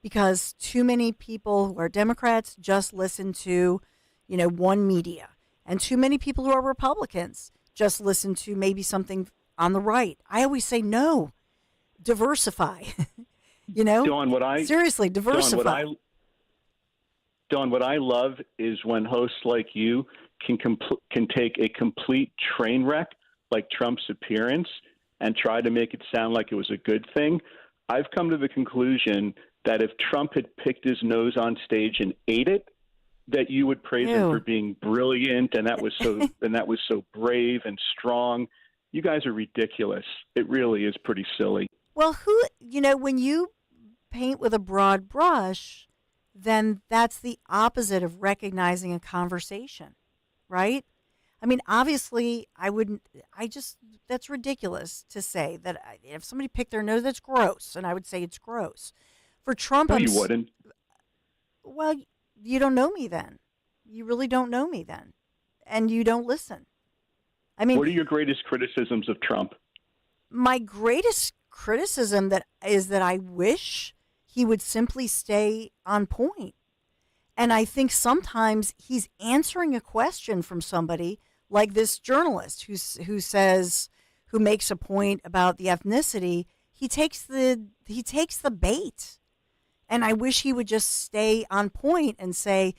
because too many people who are Democrats just listen to one media, and too many people who are Republicans just listen to maybe something on the right. I always say, no, diversify, Dawn, seriously, diversify. Dawn, what I love is when hosts like you can take a complete train wreck like Trump's appearance and try to make it sound like it was a good thing. I've come to the conclusion that if Trump had picked his nose on stage and ate it, that you would praise him for being brilliant, and that was so brave and strong. You guys are ridiculous. It really is pretty silly. Well, when you paint with a broad brush, then that's the opposite of recognizing a conversation, right? I mean, obviously, that's ridiculous to say that if somebody picked their nose, that's gross, and I would say it's gross. For Trump, no, you wouldn't. Well, you don't know me then. You really don't know me then. And you don't listen. I mean, what are your greatest criticisms of Trump? My greatest criticism is that I wish he would simply stay on point. And I think sometimes he's answering a question from somebody like this journalist who makes a point about the ethnicity. He takes the bait. And I wish he would just stay on point and say,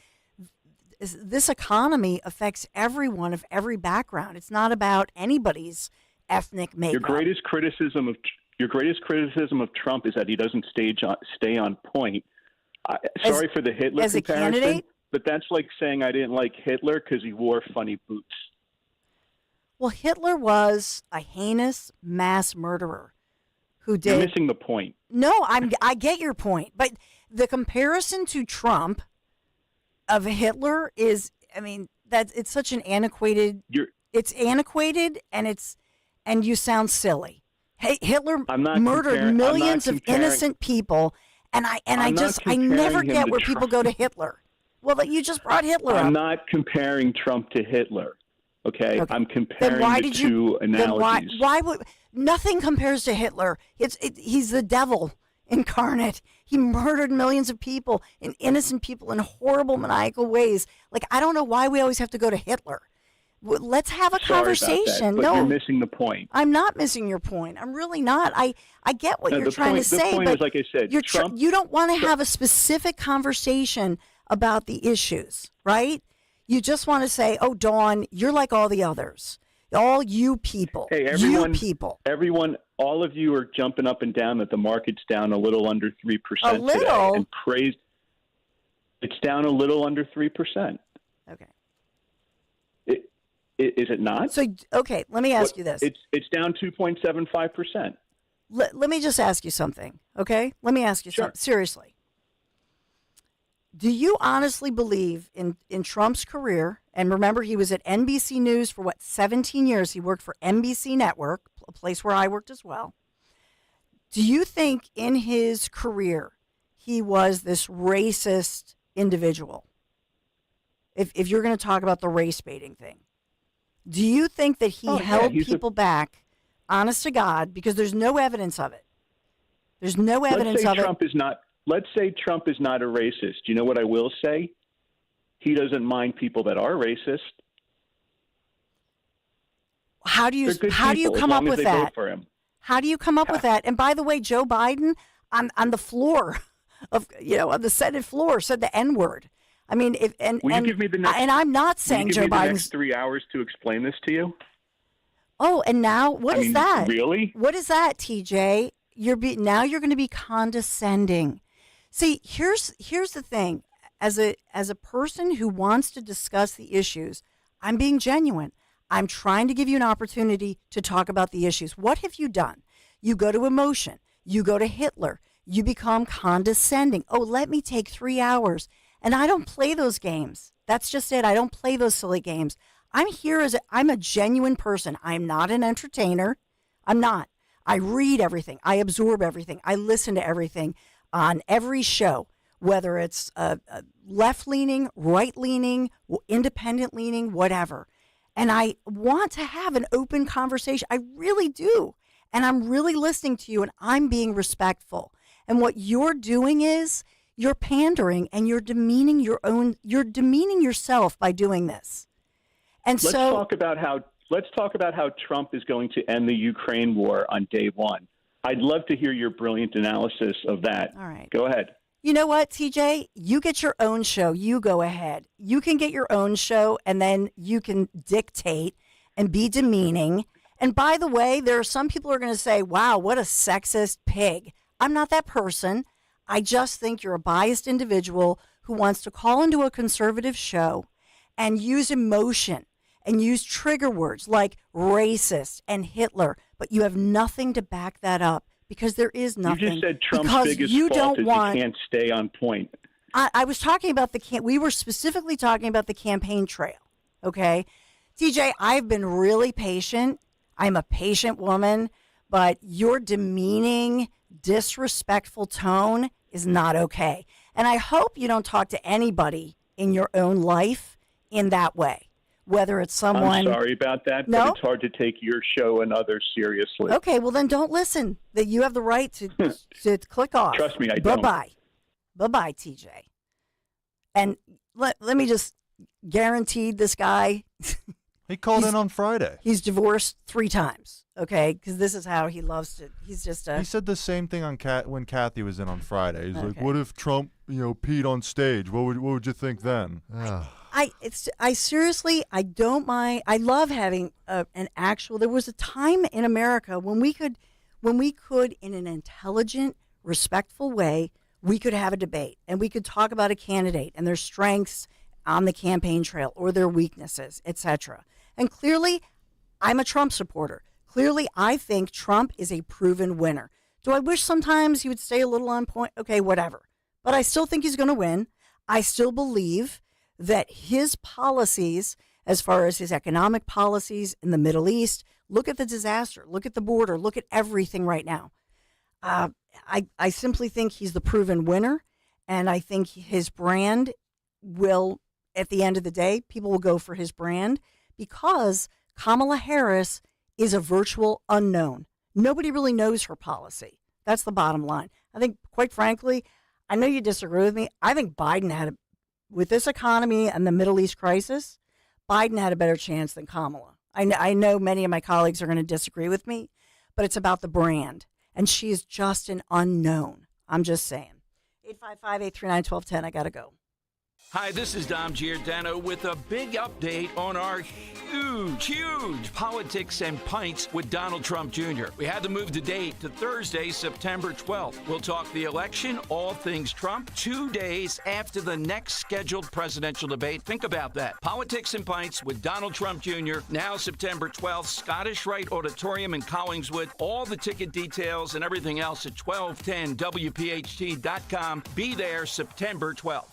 this economy affects everyone of every background. It's not about anybody's ethnic makeup. Your greatest criticism of Trump is that he doesn't stay on point. Sorry for the Hitler as comparison, a candidate? But that's like saying I didn't like Hitler because he wore funny boots. Well, Hitler was a heinous mass murderer. You're missing the point. No, I get your point, but the comparison to Trump of Hitler is, I mean, it's such an antiquated. It's antiquated, and you sound silly. Hey, Hitler murdered millions of innocent people, and I never get where people go to Hitler. Well, you just brought Hitler up. I'm not comparing Trump to Hitler. Okay. I'm comparing the two analogies. Why would nothing compares to Hitler? He's the devil incarnate. He murdered millions of people and innocent people in horrible, maniacal ways. Like, I don't know why we always have to go to Hitler. Let's have a conversation. But you're missing the point. I'm not missing your point. I'm really not. I get what you're trying to say, but is, like I said, you don't want to have a specific conversation about the issues, right? You just want to say, oh, Dawn, you're like all the others. All you people. Hey, everyone, all of you are jumping up and down that the market's down a little under 3% today. And praise. It's down a little under 3%. Okay. Is it not? So, okay, let me ask you this. It's down 2.75%. Let me just ask you something, okay? Let me ask you something. Seriously. Do you honestly believe in Trump's career, and remember he was at NBC News for, 17 years? He worked for NBC Network, a place where I worked as well. Do you think in his career he was this racist individual? If you're going to talk about the race baiting thing. Do you think that he held people back, honest to God, because there's no evidence of it? There's no evidence of it. Let's say Trump is not a racist. You know what I will say? He doesn't mind people that are racist. How do you come up with that? How do you come up with that? And by the way, Joe Biden on the floor of on the Senate floor said the N-word. I mean, and I'm not saying Joe Biden's. The next 3 hours to explain this to you. Oh, and now what is that? Really? What is that, TJ? Now you're going to be condescending. See, here's the thing. As a person who wants to discuss the issues, I'm being genuine. I'm trying to give you an opportunity to talk about the issues. What have you done? You go to emotion. You go to Hitler. You become condescending. Oh, let me take 3 hours. And I don't play those games. That's just it. I don't play those silly games. I'm here I'm a genuine person. I'm not an entertainer. I'm not. I read everything. I absorb everything. I listen to everything on every show, whether it's left-leaning, right-leaning, independent-leaning, whatever. And I want to have an open conversation. I really do. And I'm really listening to you, and I'm being respectful. And what you're doing is you're pandering and you're demeaning yourself by doing this. And let's talk about how Trump is going to end the Ukraine war on day one. I'd love to hear your brilliant analysis of that. All right. Go ahead. You know what, TJ? You get your own show. You go ahead. You can get your own show, and then you can dictate and be demeaning. And by the way, there are some people who are going to say, wow, what a sexist pig. I'm not that person. I just think you're a biased individual who wants to call into a conservative show and use emotion and use trigger words like racist and Hitler, but you have nothing to back that up because there is nothing. You just said Trump's biggest fault is he can't stay on point. I was talking about we were specifically talking about the campaign trail, okay? TJ, I've been really patient. I'm a patient woman, but your demeaning, disrespectful tone is not okay. And I hope you don't talk to anybody in your own life in that way, whether it's someone. I'm sorry about that, no? But it's hard to take your show and others seriously. Okay, well then don't listen. That you have the right to click off. Trust me, I don't. Bye-bye, TJ. And let me just guarantee this guy. He called in on Friday. He's divorced 3 times, okay? Because this is how he loves to. He's just He said the same thing on when Kathy was in on Friday. He's like, "What if Trump, peed on stage? What would you think then?" I seriously, I don't mind. I love having an actual. There was a time in America when we could, in an intelligent, respectful way, we could have a debate and we could talk about a candidate and their strengths on the campaign trail or their weaknesses, etc. And clearly, I'm a Trump supporter. Clearly, I think Trump is a proven winner. Do I wish sometimes he would stay a little on point? Okay, whatever. But I still think he's going to win. I still believe that his policies, as far as his economic policies in the Middle East, look at the disaster, look at the border, look at everything right now. I simply think he's the proven winner. And I think his brand will, at the end of the day, people will go for his brand because Kamala Harris is a virtual unknown. Nobody really knows her policy. That's the bottom line. I think, quite frankly, I know you disagree with me. I think Biden with this economy and the Middle East crisis, Biden had a better chance than Kamala. I know many of my colleagues are going to disagree with me, but it's about the brand. And she is just an unknown. I'm just saying. 855-839-1210. I got to go. Hi, this is Dom Giordano with a big update on our huge Politics and Pints with Donald Trump Jr. We had to move the date to Thursday, September 12th. We'll talk the election, all things Trump, 2 days after the next scheduled presidential debate. Think about that. Politics and Pints with Donald Trump Jr., now September 12th, Scottish Rite Auditorium in Collingswood. All the ticket details and everything else at 1210WPHT.com. Be there September 12th.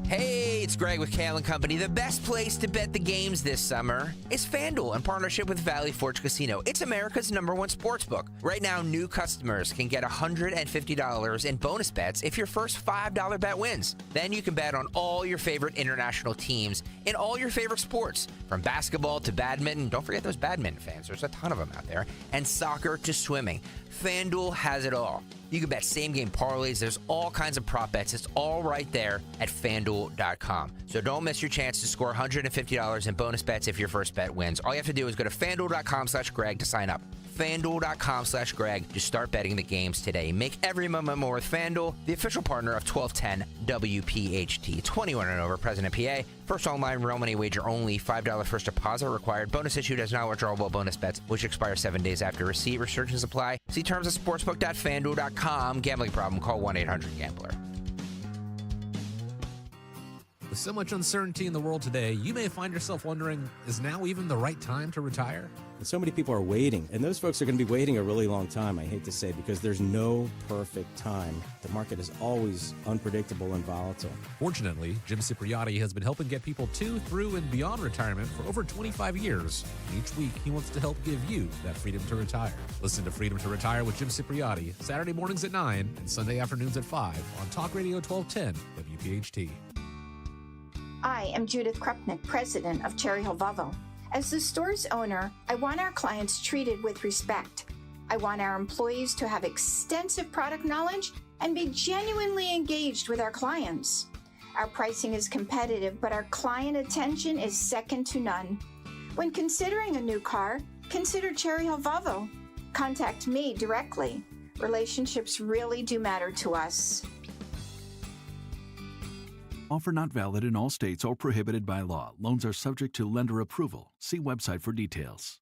Hey, it's Greg with Kale & Company. The best place to bet the games this summer is FanDuel in partnership with Valley Forge Casino. It's America's #1 sportsbook. Right now, new customers can get $150 in bonus bets if your first $5 bet wins. Then you can bet on all your favorite international teams in all your favorite sports, from basketball to badminton. Don't forget those badminton fans. There's a ton of them out there. And soccer to swimming. FanDuel has it all. You can bet same-game parlays. There's all kinds of prop bets. It's all right there at FanDuel.com. So don't miss your chance to score $150 in bonus bets if your first bet wins. All you have to do is go to FanDuel.com/Greg to sign up. FanDuel.com/Greg to start betting the games today. Make every moment more with FanDuel, the official partner of 1210 WPHT. 21 and over, President PA. First online real money wager only. $5 first deposit required. Bonus issued as non-withdrawable bonus bets, which expire 7 days after receipt. Restrictions apply. See terms at sportsbook.fanduel.com. Gambling problem? Call 1-800-GAMBLER. With so much uncertainty in the world today, you may find yourself wondering, is now even the right time to retire? And so many people are waiting, and those folks are going to be waiting a really long time, I hate to say, because there's no perfect time. The market is always unpredictable and volatile. Fortunately, Jim Cipriotti has been helping get people to, through, and beyond retirement for over 25 years. Each week, he wants to help give you that freedom to retire. Listen to Freedom to Retire with Jim Cipriotti, Saturday mornings at 9 and Sunday afternoons at 5 on Talk Radio 1210 WPHT. I am Judith Krupnick, president of Cherry Hill Volvo. As the store's owner, I want our clients treated with respect. I want our employees to have extensive product knowledge and be genuinely engaged with our clients. Our pricing is competitive, but our client attention is second to none. When considering a new car, consider Cherry Hill Volvo. Contact me directly. Relationships really do matter to us. Offer not valid in all states or prohibited by law. Loans are subject to lender approval. See website for details.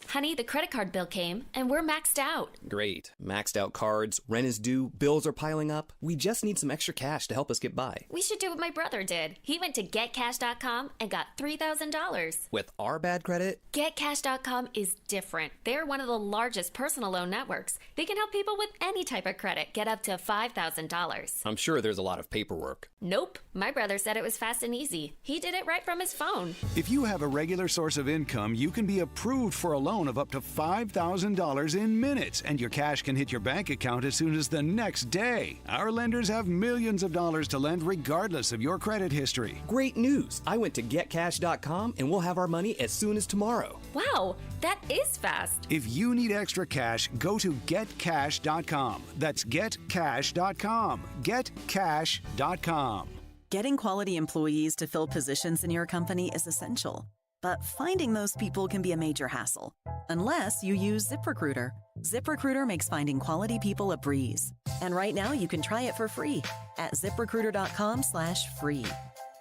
Honey, the credit card bill came, and we're maxed out. Great. Maxed out cards, rent is due, bills are piling up. We just need some extra cash to help us get by. We should do what my brother did. He went to GetCash.com and got $3,000. With our bad credit? GetCash.com is different. They're one of the largest personal loan networks. They can help people with any type of credit get up to $5,000. I'm sure there's a lot of paperwork. Nope. My brother said it was fast and easy. He did it right from his phone. If you have a regular source of income, you can be approved for a loan of up to $5,000 in minutes, and your cash can hit your bank account as soon as the next day. Our lenders have millions of dollars to lend regardless of your credit history. Great news! I went to GetCash.com and we'll have our money as soon as tomorrow. Wow, that is fast. If you need extra cash, go to GetCash.com. That's GetCash.com. GetCash.com. Getting quality employees to fill positions in your company is essential. But finding those people can be a major hassle, unless you use ZipRecruiter. ZipRecruiter makes finding quality people a breeze. And right now you can try it for free at ZipRecruiter.com/free.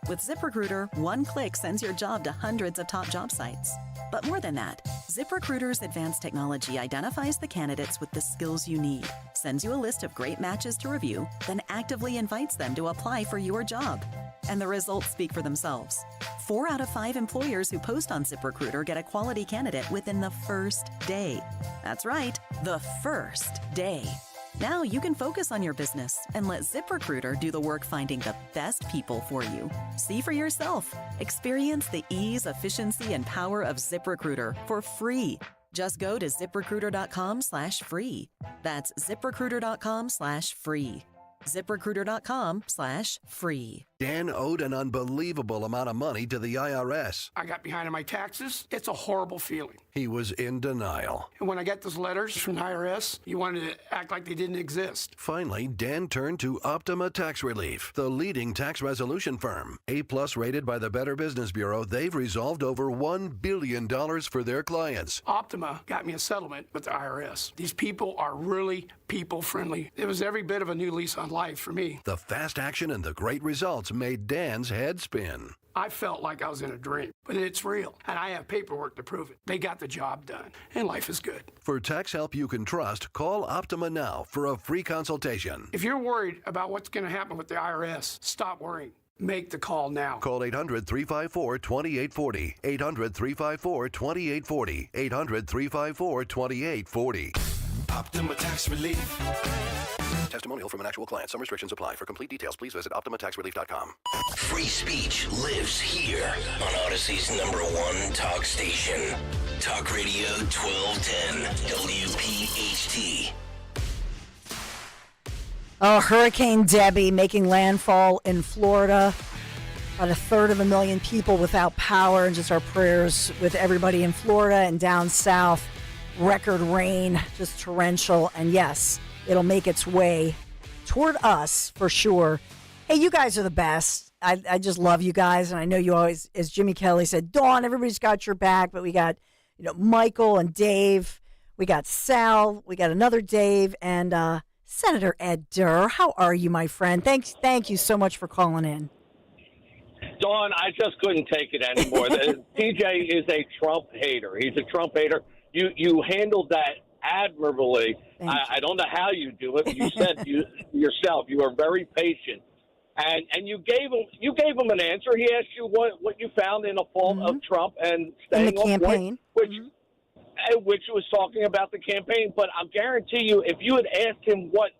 With ZipRecruiter, one click sends your job to hundreds of top job sites. But more than that, ZipRecruiter's advanced technology identifies the candidates with the skills you need, sends you a list of great matches to review, then actively invites them to apply for your job. And the results speak for themselves. 4 out of 5 employers who post on ZipRecruiter get a quality candidate within the first day. That's right, the first day. Now you can focus on your business and let ZipRecruiter do the work finding the best people for you. See for yourself. Experience the ease, efficiency, and power of ZipRecruiter for free. Just go to ZipRecruiter.com/free. That's ZipRecruiter.com/free. ZipRecruiter.com/free. Dan owed an unbelievable amount of money to the IRS. I got behind on my taxes. It's a horrible feeling. He was in denial. And when I got those letters from the IRS, you wanted to act like they didn't exist. Finally, Dan turned to Optima Tax Relief, the leading tax resolution firm. A+ rated by the Better Business Bureau, they've resolved over $1 billion for their clients. Optima got me a settlement with the IRS. These people are really people-friendly. It was every bit of a new lease on life for me. The fast action and the great results results made Dan's head spin. I felt like I was in a dream, but it's real, and I have paperwork to prove it. They got the job done, and life is good. For tax help you can trust, call Optima now for a free consultation. If you're worried about what's going to happen with the IRS, stop worrying. Make the call now. Call 800-354-2840. 800-354-2840. 800-354-2840. Optima Tax Relief. Testimonial from an actual client. Some restrictions apply. For complete details, please visit OptimaTaxRelief.com. Free speech lives here on Odyssey's #1 talk station. Talk Radio 1210 WPHT. Oh, Hurricane Debbie making landfall in Florida. About 1/3 people without power, and just our prayers with everybody in Florida and down south. Record rain, just torrential, and yes, it'll make its way toward us for sure. Hey, you guys are the best. I just love you guys, and I know you always, as Jimmy Kelly said, Dawn, everybody's got your back, but we got, Michael and Dave, we got Sal, we got another Dave, and Senator Ed Durr. How are you, my friend? Thank you so much for calling in. Dawn, I just couldn't take it anymore. TJ is a Trump hater. He's a Trump hater. You handled that admirably. I don't know how you do it. But you said yourself you were very patient, and you gave him an answer. He asked you what you found in a fault of Trump and staying in the campaign, which was talking about the campaign. But I guarantee you, if you had asked him what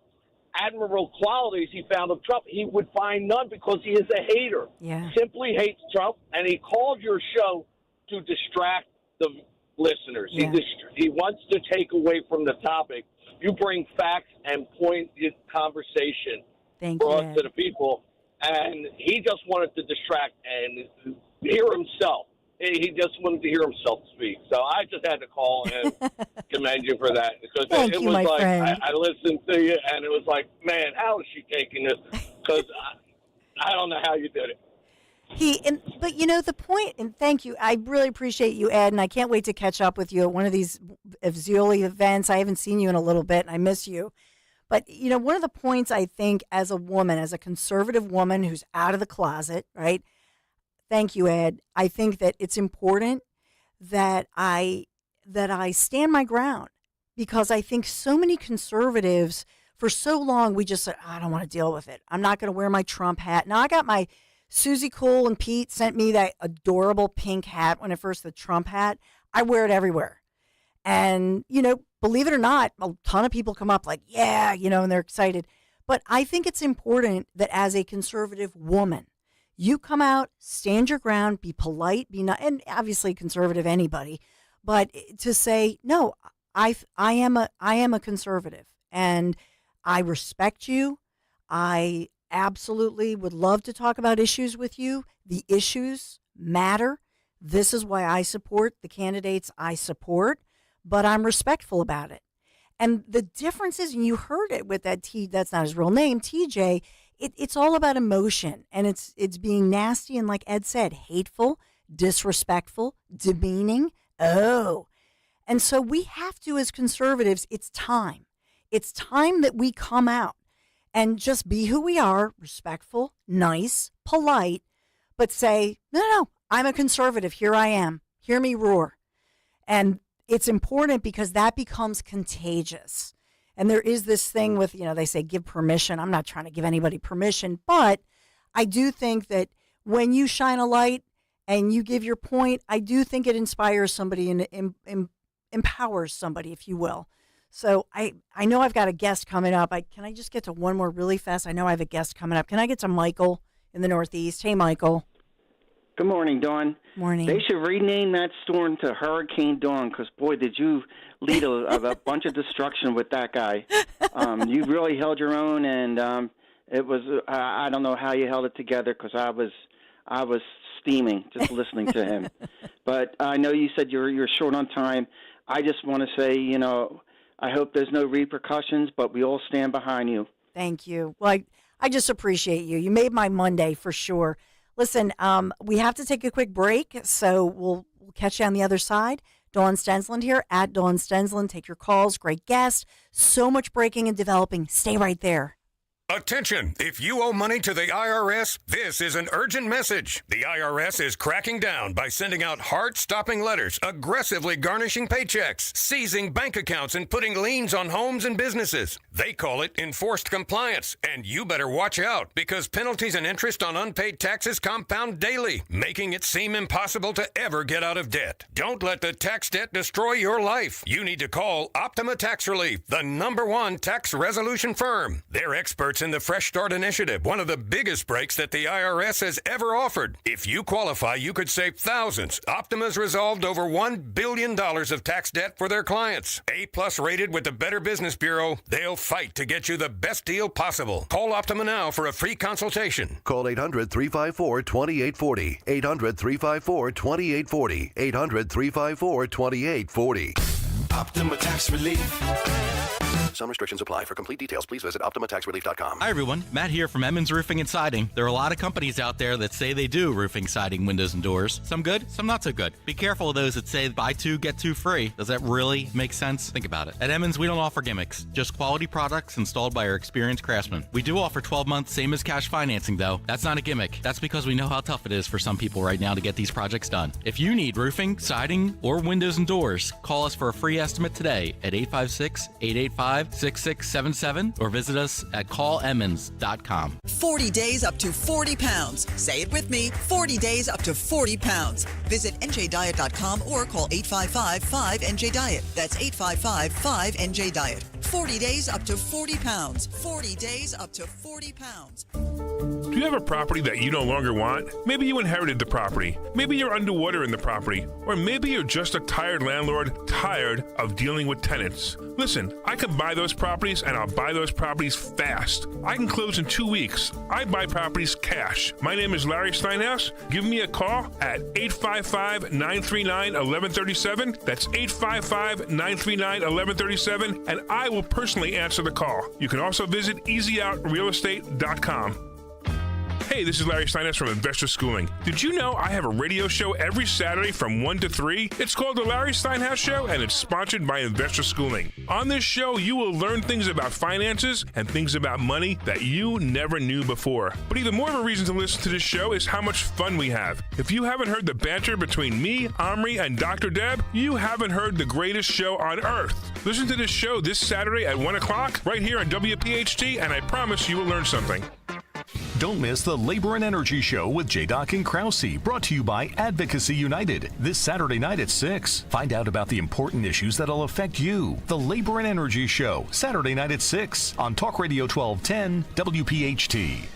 admirable qualities he found of Trump, he would find none because he is a hater. Yeah. Simply hates Trump, and he called your show to distract the listeners. Yeah. He wants to take away from the topic. You bring facts and pointed conversation brought to the people, and he just wanted to distract and hear himself. He just wanted to hear himself speak. So I just had to call and commend you for that. Because Thank it you, was my like, friend. I listened to you, and it was like, man, how is she taking this? Because I don't know how you did it. But the point, and thank you, I really appreciate you, Ed, and I can't wait to catch up with you at one of these Zioli events. I haven't seen you in a little bit, and I miss you. But, one of the points I think as a woman, as a conservative woman who's out of the closet, right? Thank you, Ed. I think that it's important that I stand my ground, because I think so many conservatives, for so long, we just said, I don't want to deal with it. I'm not going to wear my Trump hat. Now I got my Susie Cole and Pete sent me that adorable pink hat when the Trump hat. I wear it everywhere. And, believe it or not, a ton of people come up like, yeah, and they're excited. But I think it's important that as a conservative woman, you come out, stand your ground, be polite, be not, and obviously conservative anybody, but to say, no, I am a conservative, and I respect you. I absolutely would love to talk about issues with you. The issues matter. This is why I support the candidates I support, but I'm respectful about it. And the difference is, and you heard it with that's not his real name, TJ, it's all about emotion, and it's being nasty and, like Ed said, hateful, disrespectful, demeaning. Oh. And so we have to, as conservatives, it's time. It's time that we come out and just be who we are, respectful, nice, polite, but say, no, I'm a conservative. Here I am. Hear me roar. And it's important because that becomes contagious. And there is this thing with, they say give permission. I'm not trying to give anybody permission, but I do think that when you shine a light and you give your point, I do think it inspires somebody and empowers somebody, if you will. So I know I've got a guest coming up. Can I just get to one more really fast? I know I have a guest coming up. Can I get to Michael in the Northeast? Hey, Michael. Good morning, Dawn. Morning. They should rename that storm to Hurricane Dawn, because, boy, did you lead a bunch of destruction with that guy. You really held your own, and it was I don't know how you held it together, because I was steaming just listening to him. But I know you said you're short on time. I just want to say, I hope there's no repercussions, but we all stand behind you. Thank you. Well, I just appreciate you. You made my Monday for sure. Listen, we have to take a quick break, so we'll catch you on the other side. Dawn Stensland here, at Dawn Stensland. Take your calls. Great guest. So much breaking and developing. Stay right there. Attention! If you owe money to the IRS, this is an urgent message. The IRS is cracking down by sending out heart-stopping letters, aggressively garnishing paychecks, seizing bank accounts, and putting liens on homes and businesses. They call it enforced compliance, and you better watch out because penalties and interest on unpaid taxes compound daily, making it seem impossible to ever get out of debt. Don't let the tax debt destroy your life. You need to call Optima Tax Relief, the #1 tax resolution firm. They're experts in the Fresh Start Initiative, one of the biggest breaks that the IRS has ever offered. If you qualify, you could save thousands. Optima's resolved over $1 billion of tax debt for their clients. A+ rated with the Better Business Bureau, they'll fight to get you the best deal possible. Call Optima now for a free consultation. Call 800-354-2840. 800-354-2840. 800-354-2840. Optima Tax Relief. Some restrictions apply. For complete details, please visit OptimaTaxRelief.com. Hi, everyone. Matt here from Emmons Roofing and Siding. There are a lot of companies out there that say they do roofing, siding, windows, and doors. Some good, some not so good. Be careful of those that say buy two, get two free. Does that really make sense? Think about it. At Emmons, we don't offer gimmicks, just quality products installed by our experienced craftsmen. We do offer 12 months, same as cash financing, though. That's not a gimmick. That's because we know how tough it is for some people right now to get these projects done. If you need roofing, siding, or windows and doors, call us for a free estimate today at 856-885-6677 or visit us at callemmons.com. 40 days up to 40 pounds. Say it with me, 40 days up to 40 pounds. Visit njdiet.com or call 855-5NJ-DIET. That's 855-5NJ-DIET. 40 days up to 40 pounds. 40 days up to 40 pounds. Do you have a property that you no longer want? Maybe you inherited the property. Maybe you're underwater in the property. Or maybe you're just a tired landlord, tired of dealing with tenants. Listen, I can buy those properties and I'll buy those properties fast. I can close in 2 weeks. I buy properties cash. My name is Larry Steinhaus. Give me a call at 855-939-1137. That's 855-939-1137, and I will personally answer the call. You can also visit easyOutRealEstate.com. Hey, this is Larry Steinhaus from Investor Schooling. Did you know I have a radio show every Saturday from 1 to 3? It's called The Larry Steinhaus Show, and it's sponsored by Investor Schooling. On this show, you will learn things about finances and things about money that you never knew before. But even more of a reason to listen to this show is how much fun we have. If you haven't heard the banter between me, Omri, and Dr. Deb, you haven't heard the greatest show on earth. Listen to this show this Saturday at 1 o'clock right here on WPHT, and I promise you will learn something. Don't miss the Labor and Energy Show with J-Doc and Krause, brought to you by Advocacy United, this Saturday night at 6. Find out about the important issues that'll affect you. The Labor and Energy Show, Saturday night at 6 on Talk Radio 1210 WPHT.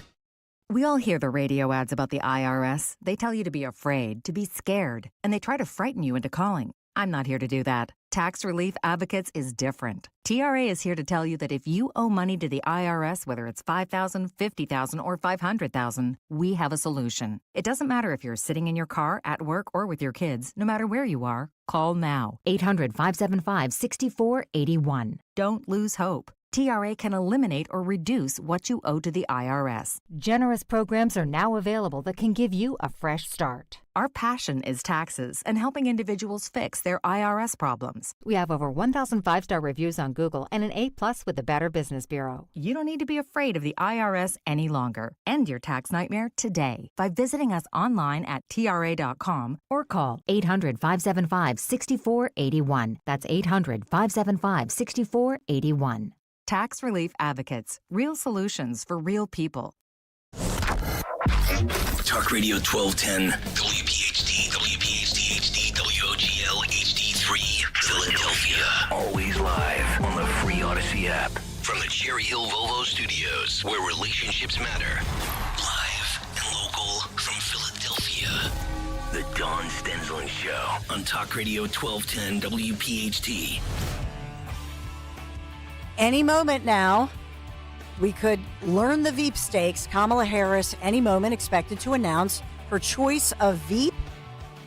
We all hear the radio ads about the IRS. They tell you to be afraid, to be scared, and they try to frighten you into calling. I'm not here to do that. Tax Relief Advocates is different. TRA is here to tell you that if you owe money to the IRS, whether it's $5,000, $50,000, or $500,000, we have a solution. It doesn't matter if you're sitting in your car, at work, or with your kids. No matter where you are, call now. 800-575-6481. Don't lose hope. TRA can eliminate or reduce what you owe to the IRS. Generous programs are now available that can give you a fresh start. Our passion is taxes and helping individuals fix their IRS problems. We have over 1,000 five-star reviews on Google and an A+ with the Better Business Bureau. You don't need to be afraid of the IRS any longer. End your tax nightmare today by visiting us online at TRA.com or call 800-575-6481. That's 800-575-6481. Tax Relief Advocates. Real solutions for real people. Talk Radio 1210, WPHT, WPHT HD, WOGL HD3, Philadelphia. Always live on the free Odyssey app. From the Cherry Hill Volvo Studios, where relationships matter. Live and local from Philadelphia. The Dawn Stensland Show on Talk Radio 1210, WPHT. Any moment now, we could learn the Veep stakes. Kamala Harris, any moment, expected to announce her choice of Veep.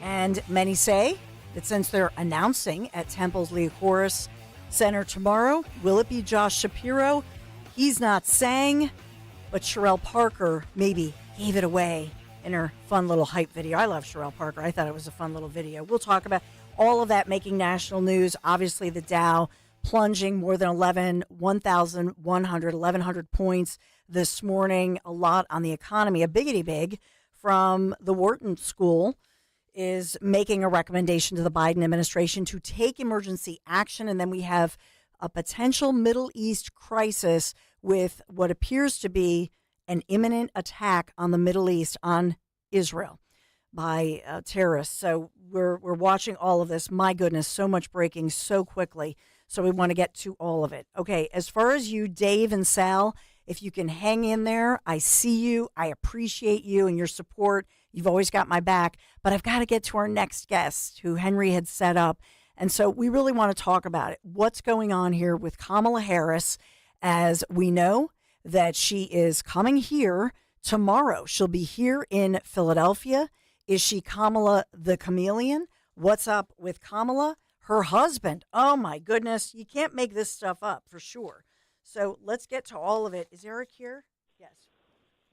And many say that since they're announcing at Temple's Leocoris Center tomorrow, will it be Josh Shapiro? He's not saying, but Sherelle Parker maybe gave it away in her fun little hype video. I love Sherelle Parker. I thought it was a fun little video. We'll talk about all of that making national news. Obviously, the Dow plunging more than 1,100 points this morning. A lot on the economy. A biggity big from the Wharton School is making a recommendation to the Biden administration to take emergency action. And then we have a potential Middle East crisis with what appears to be an imminent attack on the Middle East, on Israel, by terrorists. So we're watching all of this. My goodness, so much breaking so quickly. So we want to get to all of it. Okay, as far as you, Dave and Sal, if you can hang in there, I see you. I appreciate you and your support. You've always got my back. But I've got to get to our next guest, who Henry had set up. And so we really want to talk about it. What's going on here with Kamala Harris? As we know that she is coming here tomorrow. She'll be here in Philadelphia. Is she Kamala the Chameleon? What's up with Kamala? Her husband. Oh, my goodness. You can't make this stuff up for sure. So let's get to all of it. Is Eric here? Yes.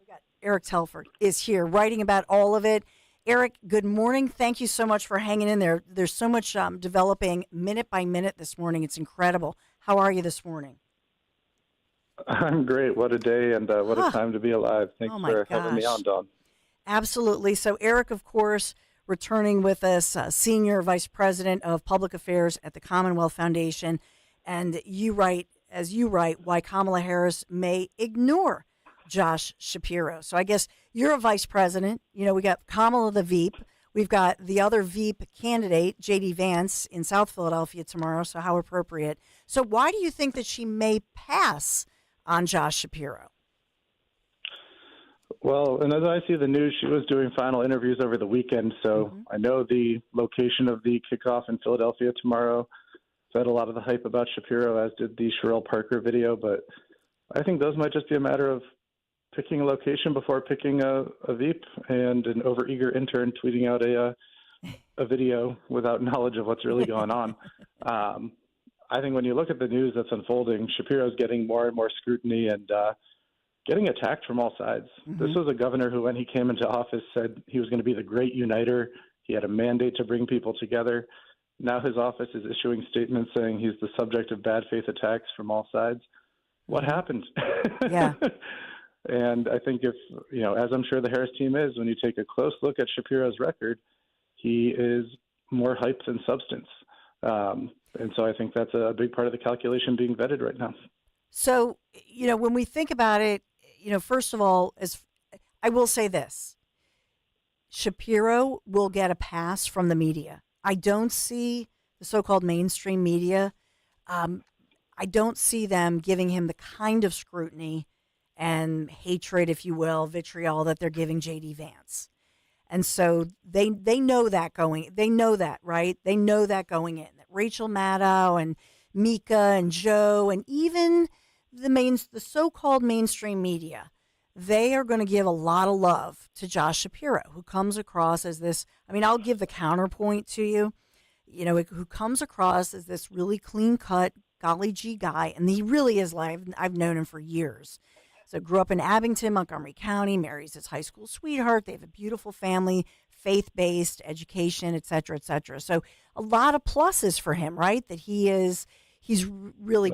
We got Eric Telford is here writing about all of it. Eric, good morning. Thank you so much for hanging in there. There's so much developing minute by minute this morning. It's incredible. How are you this morning? I'm great. What a day and what a time to be alive. Thanks for having me on, Dawn. Absolutely. So Eric, of course, returning with us, Senior Vice President of Public Affairs at the Commonwealth Foundation. And you write, why Kamala Harris may ignore Josh Shapiro. So I guess you're a vice president. You know, we got Kamala the Veep. We've got the other Veep candidate, J.D. Vance, in South Philadelphia tomorrow. So how appropriate. So why do you think that she may pass on Josh Shapiro? Well, and as I see the news, she was doing final interviews over the weekend. So I know the location of the kickoff in Philadelphia tomorrow. So I had a lot of the hype about Shapiro, as did the Sherelle Parker video. But I think those might just be a matter of picking a location before picking a Veep, and an overeager intern tweeting out a video without knowledge of what's really going on. I think when you look at the news that's unfolding, Shapiro's getting more and more scrutiny and getting attacked from all sides. This was a governor who, when he came into office, said he was going to be the great uniter. He had a mandate to bring people together. Now his office is issuing statements saying he's the subject of bad faith attacks from all sides. What happened? Yeah. And I think if, you know, as I'm sure the Harris team is, when you take a close look at Shapiro's record, he is more hype than substance. And so I think that's a big part of the calculation being vetted right now. So, you know, when we think about it, you know, first of all, I will say this, Shapiro will get a pass from the media. I don't see the so-called mainstream media. I don't see them giving him the kind of scrutiny and hatred, if you will, vitriol that they're giving J.D. Vance. And so they know that right? They know that going in, that Rachel Maddow and Mika and Joe and even the so-called mainstream media, they are going to give a lot of love to Josh Shapiro, who comes across as this, I mean, I'll give the counterpoint to you, you know, who comes across as this really clean-cut, golly gee guy, and he really is, like, I've known him for years. So grew up in Abington, Montgomery County, marries his high school sweetheart. They have a beautiful family, faith-based education, et cetera, et cetera. So a lot of pluses for him, right? That he's really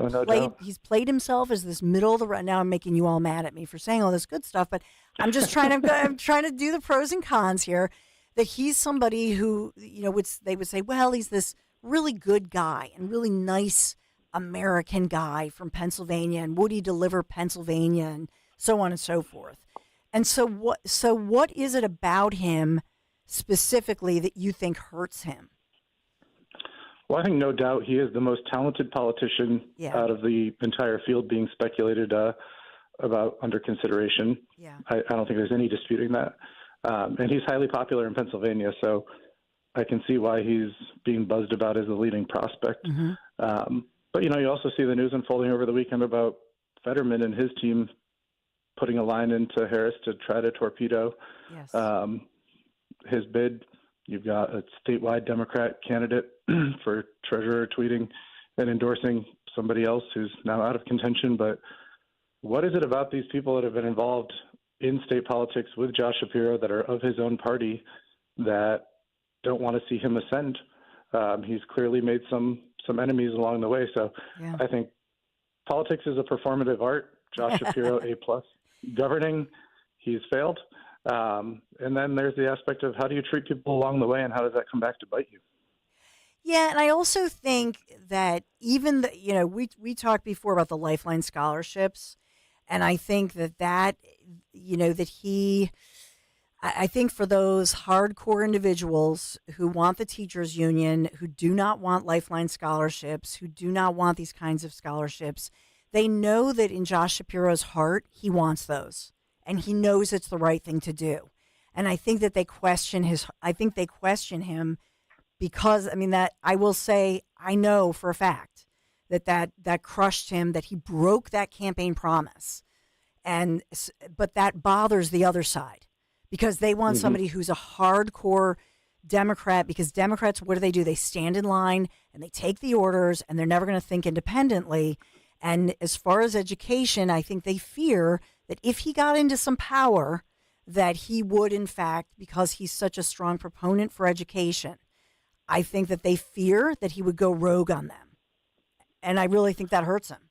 he's played himself as this middle of the road. Now I'm making you all mad at me for saying all this good stuff, but I'm just I'm trying to do the pros and cons here. That he's somebody who, you know, they would say, well, he's this really good guy and really nice American guy from Pennsylvania, and would he deliver Pennsylvania, and so on and so forth. And so what is it about him specifically that you think hurts him? Well, I think no doubt he is the most talented politician out of the entire field being speculated about under consideration. Yeah. I don't think there's any disputing that. And he's highly popular in Pennsylvania, so I can see why he's being buzzed about as a leading prospect. But, you know, you also see the news unfolding over the weekend about Fetterman and his team putting a line into Harris to try to torpedo his bid. You've got a statewide Democrat candidate for treasurer tweeting and endorsing somebody else who's now out of contention. But what is it about these people that have been involved in state politics with Josh Shapiro that are of his own party that don't want to see him ascend? He's clearly made some enemies along the way. So Yeah. I think politics is a performative art. Josh Shapiro, A+. Governing, he's failed. And then there's the aspect of how do you treat people along the way, and how does that come back to bite you? Yeah, and I also think that even we talked before about the Lifeline scholarships, and I think that I think for those hardcore individuals who want the teachers union, who do not want Lifeline scholarships, who do not want these kinds of scholarships, they know that in Josh Shapiro's heart, he wants those, and he knows it's the right thing to do. And I think that they question him because, that I will say, I know for a fact that crushed him, that he broke that campaign promise. But that bothers the other side because they want somebody who's a hardcore Democrat, because Democrats, what do? They stand in line and they take the orders, and they're never going to think independently. And as far as education, I think they fear that if he got into some power, that he would, in fact, because he's such a strong proponent for education, I think that they fear that he would go rogue on them. And I really think that hurts him.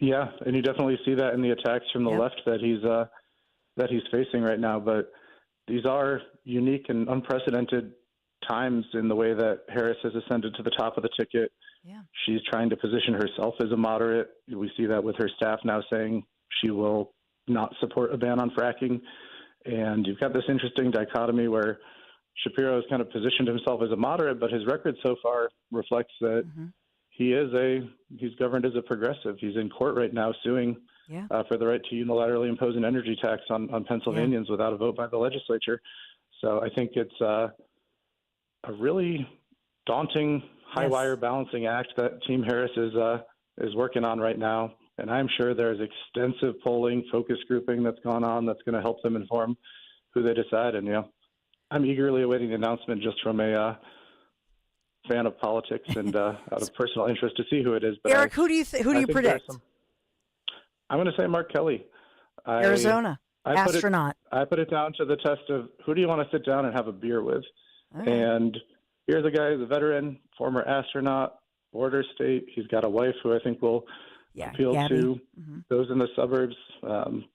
Yeah, and you definitely see that in the attacks from the left that he's facing right now. But these are unique and unprecedented times in the way that Harris has ascended to the top of the ticket. Yeah. She's trying to position herself as a moderate. We see that with her staff now saying she will not support a ban on fracking. And you've got this interesting dichotomy where Shapiro has kind of positioned himself as a moderate, but his record so far reflects that he's governed as a progressive. He's in court right now suing for the right to unilaterally impose an energy tax on Pennsylvanians without a vote by the legislature. So I think it's a really daunting high wire balancing act that Team Harris is working on right now. And I'm sure there's extensive polling, focus grouping that's gone on that's going to help them inform who they decide. And, I'm eagerly awaiting the announcement just from a fan of politics and out of personal interest to see who it is. But Eric, who do you predict? I'm going to say Mark Kelly. Arizona, astronaut. I put it down to the test of who do you want to sit down and have a beer with? And here's a guy who's a veteran, former astronaut, border state. He's got a wife who I think will appeal to those in the suburbs,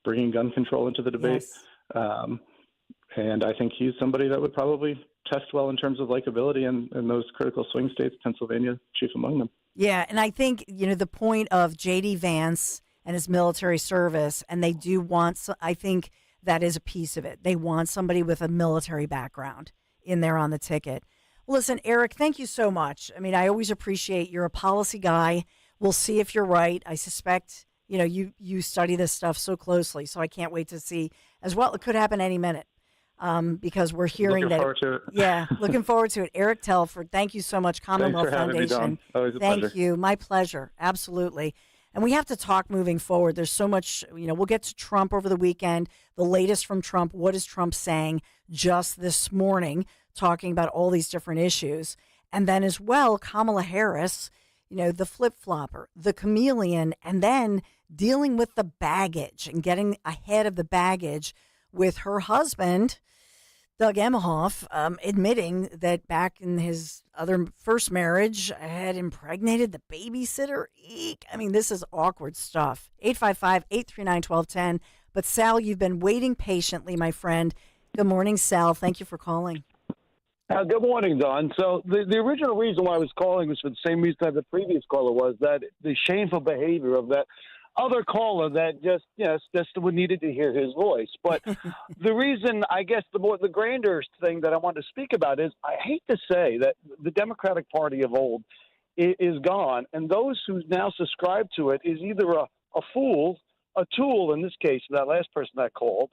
bringing gun control into the debate. And I think he's somebody that would probably test well in terms of likability in those critical swing states, Pennsylvania chief among them. Yeah, and I think, the point of J.D. Vance and his military service, and they do want, I think that is a piece of it. They want somebody with a military background in there on the ticket. Listen, Eric, thank you so much. I always appreciate you're a policy guy. We'll see if you're right. I suspect, you study this stuff so closely, so I can't wait to see as well. It could happen any minute. Because we're hearing looking forward to it. Yeah, looking forward to it. Eric Telford, thank you so much. Commonwealth Foundation. Always a thank pleasure. you. My pleasure. Absolutely. And we have to talk moving forward. There's so much, we'll get to Trump over the weekend. The latest from Trump. What is Trump saying just this morning, talking about all these different issues. And then as well, Kamala Harris, the flip-flopper, the chameleon, and then dealing with the baggage and getting ahead of the baggage with her husband, Doug Emhoff, admitting that back in his first marriage had impregnated the babysitter. Eek. This is awkward stuff. 855-839-1210. But Sal, you've been waiting patiently, my friend. Good morning, Sal. Thank you for calling. Good morning, Don. So the original reason why I was calling was for the same reason that the previous caller was, that the shameful behavior of that other caller that just needed to hear his voice. But the reason, I guess, the grander thing that I want to speak about is I hate to say that the Democratic Party of old is gone, and those who now subscribe to it is either a fool, a tool, in this case, that last person that called,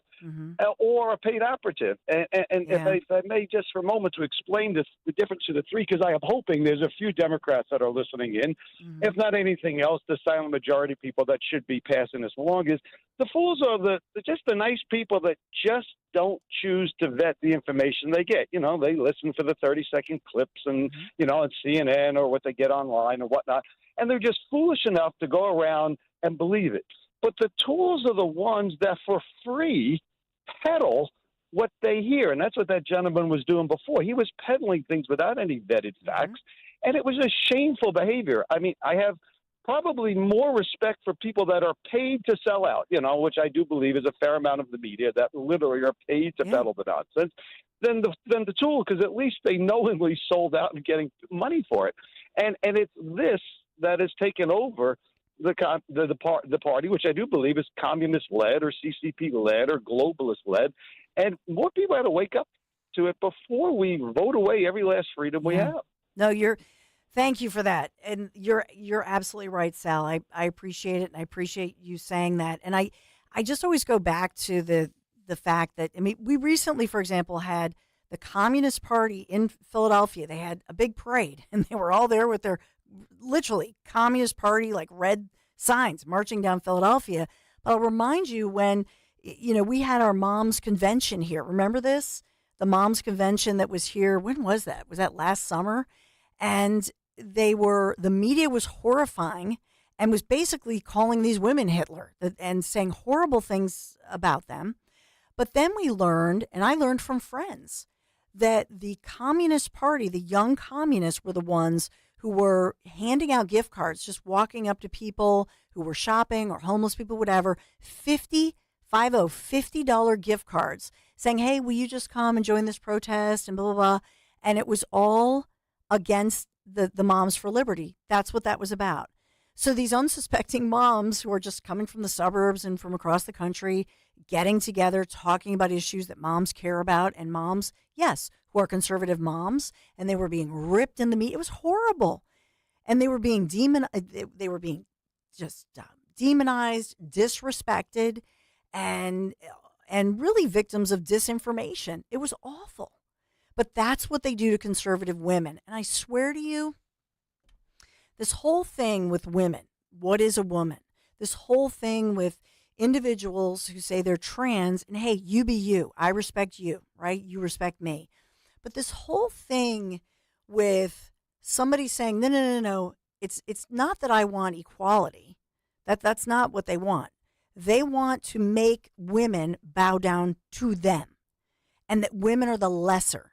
or a paid operative. And if I may, just for a moment, to explain the difference of the three, because I am hoping there's a few Democrats that are listening in. If not anything else, the silent majority people that should be passing this along is the fools are just the nice people that just don't choose to vet the information they get. They listen for the 30-second clips and, on CNN or what they get online or whatnot. And they're just foolish enough to go around and believe it. But the tools are the ones that for free peddle what they hear. And that's what that gentleman was doing before. He was peddling things without any vetted facts, and it was a shameful behavior. I mean, I have probably more respect for people that are paid to sell out, which I do believe is a fair amount of the media that literally are paid to peddle the nonsense, than the tool, because at least they knowingly sold out and getting money for it. And it's this that has taken over the party, which I do believe is communist-led or CCP-led or globalist-led. And more people have to wake up to it before we vote away every last freedom we have. No, thank you for that. And you're absolutely right, Sal. I appreciate it, and I appreciate you saying that. And I just always go back to the fact that, I mean, we recently, for example, had the Communist Party in Philadelphia. They had a big parade, and they were all there with their literally Communist Party, like red signs, marching down Philadelphia. But I'll remind you when, we had our Moms Convention here. Remember this? The Moms Convention that was here. When was that? Was that last summer? And the media was horrifying and was basically calling these women Hitler and saying horrible things about them. But then we learned, and I learned from friends, that the Communist Party, the young communists, were the ones who were handing out gift cards, just walking up to people who were shopping or homeless people, whatever, $50 gift cards, saying, hey, will you just come and join this protest and blah, blah, blah. And it was all against the Moms for Liberty. That's what that was about. So these unsuspecting moms who are just coming from the suburbs and from across the country, getting together, talking about issues that moms care about, and moms, yes, who are conservative moms, and they were being ripped in the media. It was horrible. And they were being just demonized, disrespected, and really victims of disinformation. It was awful. But that's what they do to conservative women. And I swear to you, this whole thing with women, what is a woman? This whole thing with individuals who say they're trans, and hey, you be you. I respect you, right? You respect me. But this whole thing with somebody saying, no, it's not that I want equality. That's not what they want. They want to make women bow down to them, and that women are the lesser.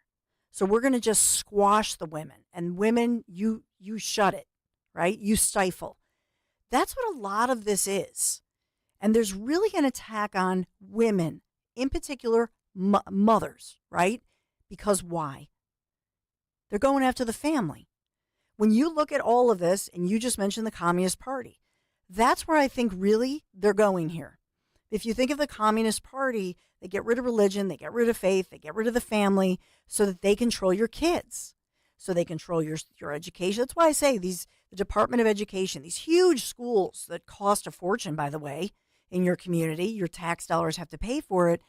So we're going to just squash the women, and women, you shut it, right? You stifle. That's what a lot of this is. And there's really an attack on women, in particular mothers, right? Because why? They're going after the family. When you look at all of this, and you just mentioned the Communist Party, that's where I think really they're going here. If you think of the Communist Party, they get rid of religion, they get rid of faith, they get rid of the family so that they control your kids, so they control your education. That's why I say the Department of Education, these huge schools that cost a fortune, by the way, in your community, your tax dollars have to pay for it.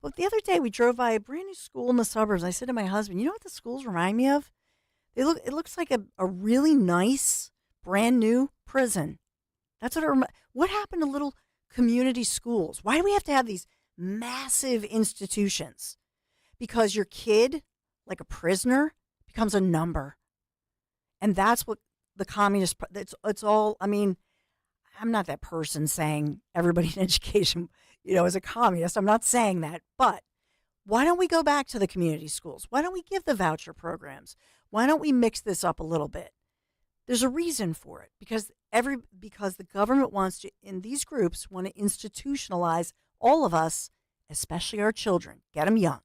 But the other day we drove by a brand new school in the suburbs. I said to my husband, you know what the schools remind me of? It looks like a really nice, brand new prison. That's what happened to little community schools? Why do we have to have these massive institutions? Because your kid, like a prisoner, becomes a number. And that's what the communist, it's all, I mean, I'm not that person saying everybody in education, is a communist. I'm not saying that. But why don't we go back to the community schools? Why don't we give the voucher programs? Why don't we mix this up a little bit? There's a reason for it, because the government wants to, in these groups, want to institutionalize all of us, especially our children. Get them young.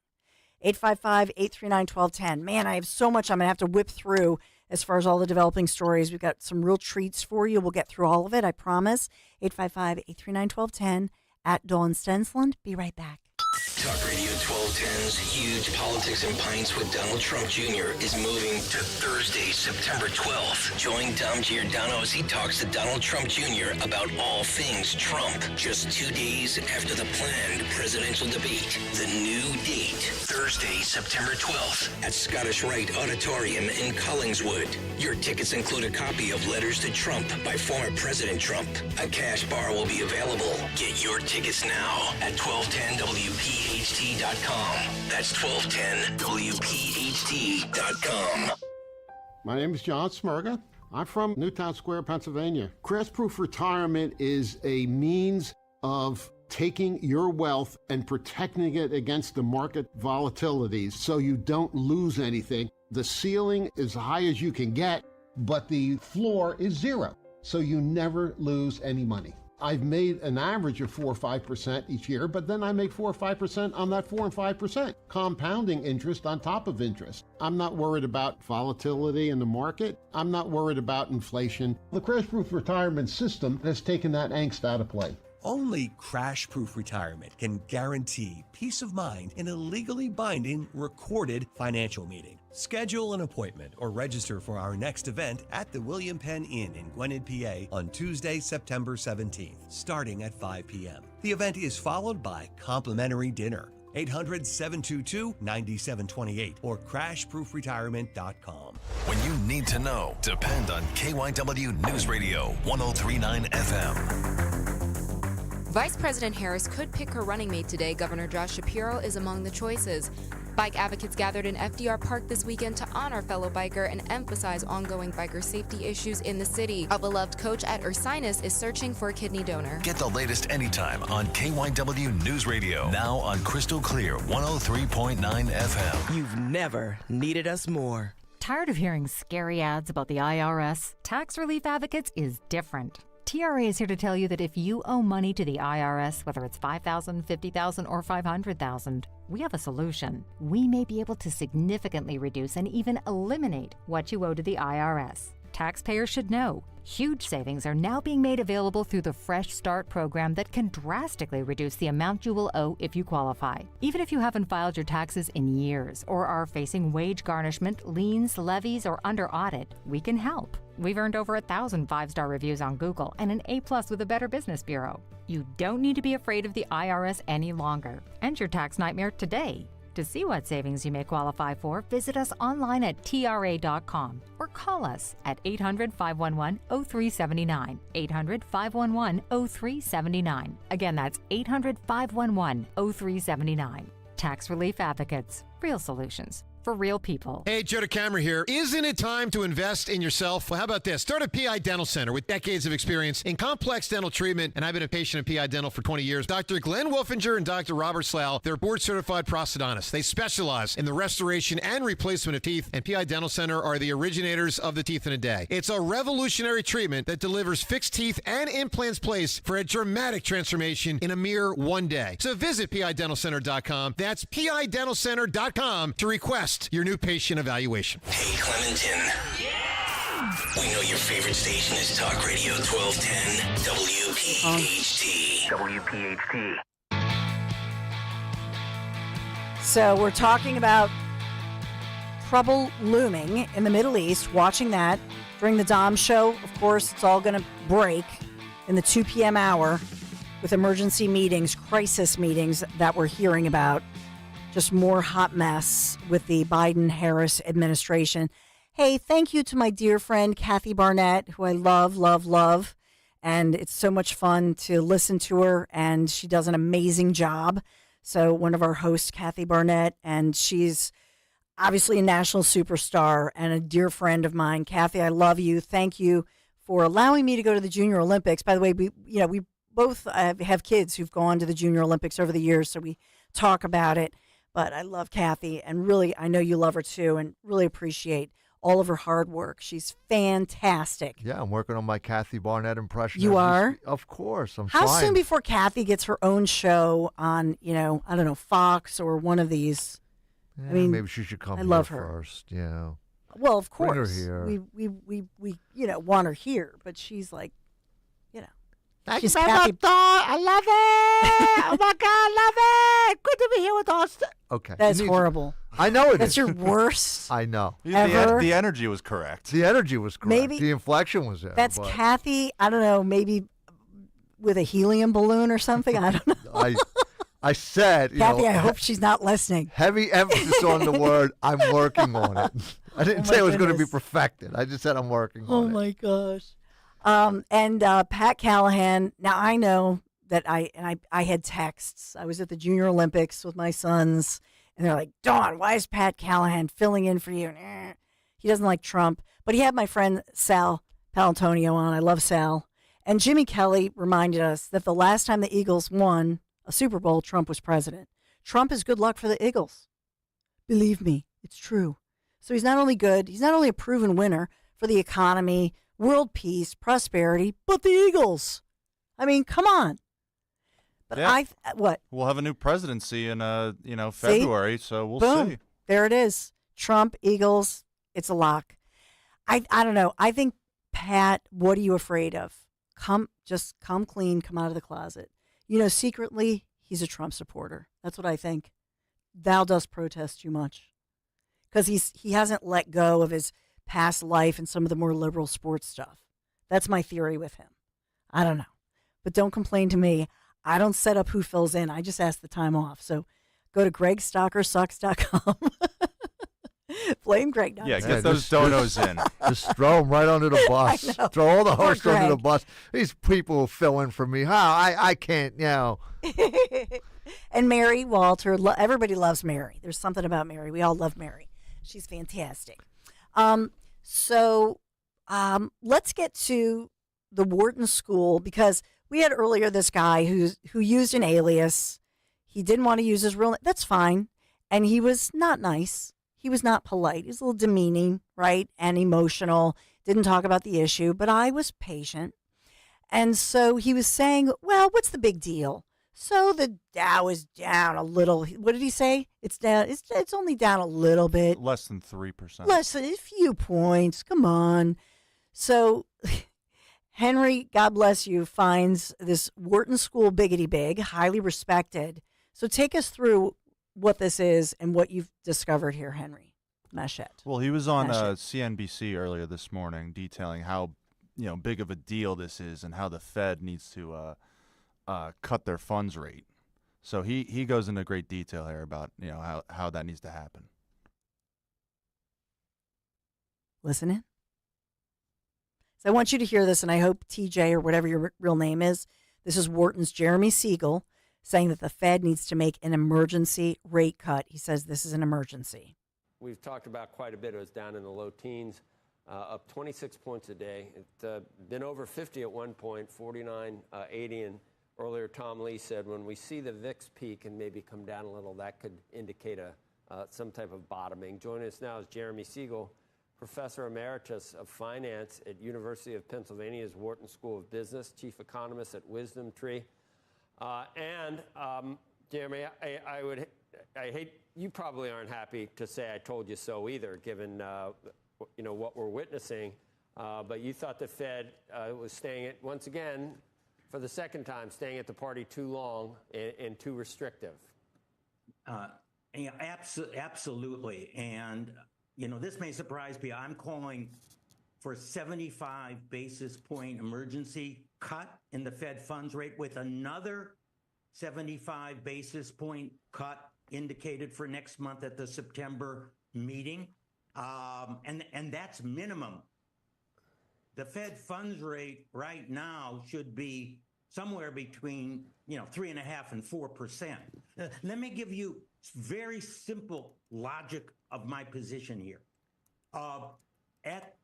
855-839-1210. Man, I have so much I'm going to have to whip through as far as all the developing stories. We've got some real treats for you. We'll get through all of it, I promise. 855-839-1210 at Dawn Stensland. Be right back. Talk Radio 1210's Huge Politics and Pints with Donald Trump Jr. is moving to Thursday, September 12th. Join Dom Giordano as he talks to Donald Trump Jr. about all things Trump. Just 2 days after the planned presidential debate. The new date, Thursday, September 12th at Scottish Rite Auditorium in Collingswood. Your tickets include a copy of Letters to Trump by former President Trump. A cash bar will be available. Get your tickets now at 1210WPHT.com. That's 1210WPHT.com. My name is John Smirga. I'm from Newtown Square, Pennsylvania. Crash-proof retirement is a means of taking your wealth and protecting it against the market volatilities so you don't lose anything. The ceiling is high as you can get, but the floor is zero, so you never lose any money. I've made an average of 4 or 5% each year, but then I make 4 or 5% on that 4 and 5%, compounding interest on top of interest. I'm not worried about volatility in the market. I'm not worried about inflation. The crash-proof retirement system has taken that angst out of play. Only crash-proof retirement can guarantee peace of mind in a legally binding, recorded financial meeting. Schedule an appointment or register for our next event at the William Penn Inn in Gwinnett, PA on Tuesday, September 17th, starting at 5 p.m. The event is followed by complimentary dinner. 800-722-9728 or crashproofretirement.com. When you need to know, depend on KYW News Radio 103.9 FM. Vice President Harris could pick her running mate today. Governor Josh Shapiro is among the choices. Bike advocates gathered in FDR Park this weekend to honor fellow biker and emphasize ongoing biker safety issues in the city. A beloved coach at Ursinus is searching for a kidney donor. Get the latest anytime on KYW News Radio. Now on Crystal Clear 103.9 FM. You've never needed us more. Tired of hearing scary ads about the IRS? Tax Relief Advocates is different. TRA is here to tell you that if you owe money to the IRS, whether it's $5,000, $50,000, or $500,000, we have a solution. We may be able to significantly reduce and even eliminate what you owe to the IRS. Taxpayers should know. Huge savings are now being made available through the Fresh Start program that can drastically reduce the amount you will owe if you qualify. Even if you haven't filed your taxes in years or are facing wage garnishment, liens, levies, or under audit, we can help. We've earned over 1,000 5-star reviews on Google and an A+ with the Better Business Bureau. You don't need to be afraid of the IRS any longer. End your tax nightmare today. To see what savings you may qualify for, visit us online at TRA.com or call us at 800-511-0379. 800-511-0379. Again, that's 800-511-0379. Tax Relief Advocates. Real solutions for real people. Hey, Joe DeCamera here. Isn't it time to invest in yourself? Well, how about this? Start a PI Dental Center with decades of experience in complex dental treatment, and I've been a patient of PI Dental for 20 years. Dr. Glenn Wolfinger and Dr. Robert Slough, they're board-certified prosthodontists. They specialize in the restoration and replacement of teeth, and PI Dental Center are the originators of the teeth in a day. It's a revolutionary treatment that delivers fixed teeth and implants placed for a dramatic transformation in a mere one day. So visit PIDentalCenter.com. That's PIDentalCenter.com to request your new patient evaluation. Hey, Clementon. Yeah! We know your favorite station is Talk Radio 1210 WPHT. WPHT. So we're talking about trouble looming in the Middle East, watching that during the Dom show. Of course, it's all going to break in the 2 p.m. hour with emergency meetings, crisis meetings that we're hearing about. Just more hot mess with the Biden-Harris administration. Hey, thank you to my dear friend, Kathy Barnett, who I love, love, love. And it's so much fun to listen to her, and she does an amazing job. So one of our hosts, Kathy Barnett, and she's obviously a national superstar and a dear friend of mine. Kathy, I love you. Thank you for allowing me to go to the Junior Olympics. By the way, we both have kids who've gone to the Junior Olympics over the years, so we talk about it. But I love Kathy, and really, I know you love her too, and really appreciate all of her hard work. She's fantastic. Yeah, I'm working on my Kathy Barnett impression. You are? Of course, I'm How trying. soon before Kathy gets her own show on, I don't know, Fox or one of these? Yeah, I mean, maybe she should come I here love her first. Yeah. Well, of Bring her course. here. We want her here, but she's like, She's Kathy. I love it. Oh my God, I love it. Good to be here with us. Okay. That's horrible. I know it That's is. your worst. I know. Ever? The energy was correct. The energy was correct. Maybe- the inflection was there. That's but Kathy, I don't know, maybe with a helium balloon or something. I don't know. I said, Kathy, I hope she's not listening. heavy emphasis on the word, I'm working on it. I didn't say it was going to be perfected. I just said I'm working on it. Oh, my gosh. And Pat Callahan, now I know that I had texts. I was at the Junior Olympics with my sons, and they're like, Dawn, why is Pat Callahan filling in for you? And, he doesn't like Trump. But he had my friend Sal Palantonio on. I love Sal. And Jimmy Kelly reminded us that the last time the Eagles won a Super Bowl, Trump was president. Trump is good luck for the Eagles. Believe me, it's true. So he's not only good, he's not only a proven winner for the economy, world peace, prosperity, but the Eagles. I mean, come on. But yeah. What? We'll have a new presidency in February, so we'll Boom. see. There it is. Trump, Eagles, it's a lock. I don't know. I think, Pat, what are you afraid of? Just come clean, come out of the closet. Secretly, he's a Trump supporter. That's what I think. Thou dost protest too much. Because he hasn't let go of his past life and some of the more liberal sports stuff. That's my theory with him. I don't know. But don't complain to me. I don't set up who fills in. I just ask the time off. So go to gregstockersucks.com. Blame Greg. Yeah, get those donos in. Just throw them right under the bus. Throw all the hosts under the bus. These people fill in for me. I can't, And Mary Walter, everybody loves Mary. There's something about Mary. We all love Mary. She's fantastic. So let's get to the Wharton School, because we had earlier this guy who used an alias. He didn't want to use his real name. That's fine. And he was not nice. He was not polite. He was a little demeaning, right? And emotional. Didn't talk about the issue, but I was patient. And so he was saying, well, what's the big deal? So the Dow is down a little. What did he say? It's down. It's only down a little bit. Less than 3%. Less than a few points. Come on. So Henry, God bless you, finds this Wharton School biggity big, highly respected. So take us through what this is and what you've discovered here, Henry Machette. Well, he was on CNBC earlier this morning detailing how big of a deal this is and how the Fed needs to cut their funds rate. So he goes into great detail here about how that needs to happen. Listen in. So I want you to hear this, and I hope TJ or whatever your real name is. This is Wharton's Jeremy Siegel saying that the Fed needs to make an emergency rate cut. He says this is an emergency. We've talked about quite a bit. It was down in the low teens, up 26 points a day. It's been over 50 at one point, 49, 80. And earlier Tom Lee said when we see the VIX peak and maybe come down a little, that could indicate some type of bottoming. Joining us now is Jeremy Siegel, Professor Emeritus of Finance at University of Pennsylvania's Wharton School of Business, Chief Economist at Wisdom Tree. Jeremy, I hate, you probably aren't happy to say I told you so either, given what we're witnessing. But you thought the Fed was staying at, once again, for the second time, staying at the party too long and too restrictive. Absolutely. And, this may surprise people. I'm calling for a 75 basis point emergency cut in the Fed funds rate with another 75 basis point cut indicated for next month at the September meeting. And that's minimum. The Fed funds rate right now should be somewhere between, 3.5% and 4%. Let me give you very simple logic of my position here. At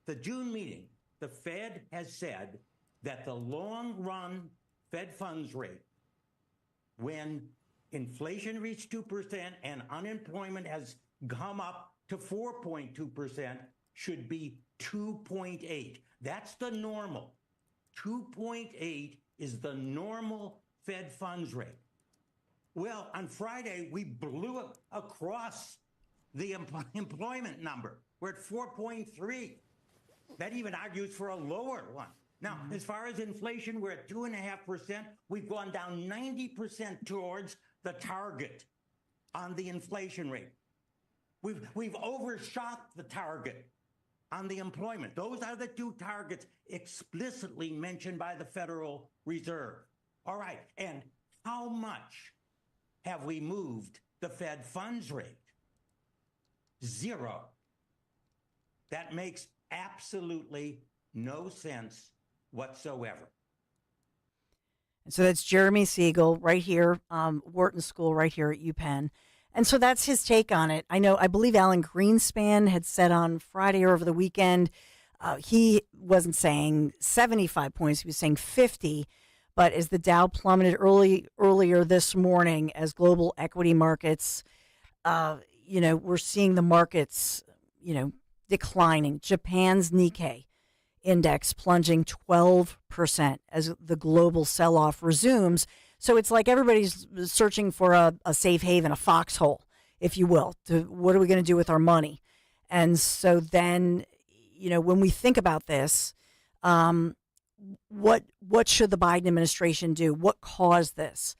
the June meeting, the Fed has said that the long run Fed funds rate, when inflation reached 2% and unemployment has come up to 4.2%, should be 2.8. That's the normal. 2.8 is the normal Fed funds rate. Well, on Friday, we blew across the employment number. We're at 4.3. That even argues for a lower one. Now, as far as inflation, we're at 2.5%. We've gone down 90% towards the target on the inflation rate. We've overshot the target on the employment. Those are the two targets explicitly mentioned by the Federal Reserve. All right, and how much have we moved the Fed funds rate? 0. That makes absolutely no sense whatsoever. And so that's Jeremy Siegel right here, Wharton School right here at UPenn. And so that's his take on it. I believe Alan Greenspan had said on Friday or over the weekend He wasn't saying 75 points. He was saying 50. But as the Dow plummeted earlier this morning, as global equity markets, we're seeing the markets, declining. Japan's Nikkei index plunging 12% as the global sell-off resumes. So it's like everybody's searching for a safe haven, a foxhole, if you will. What are we going to do with our money? And so then, when we think about this, what should the Biden administration do? What caused this?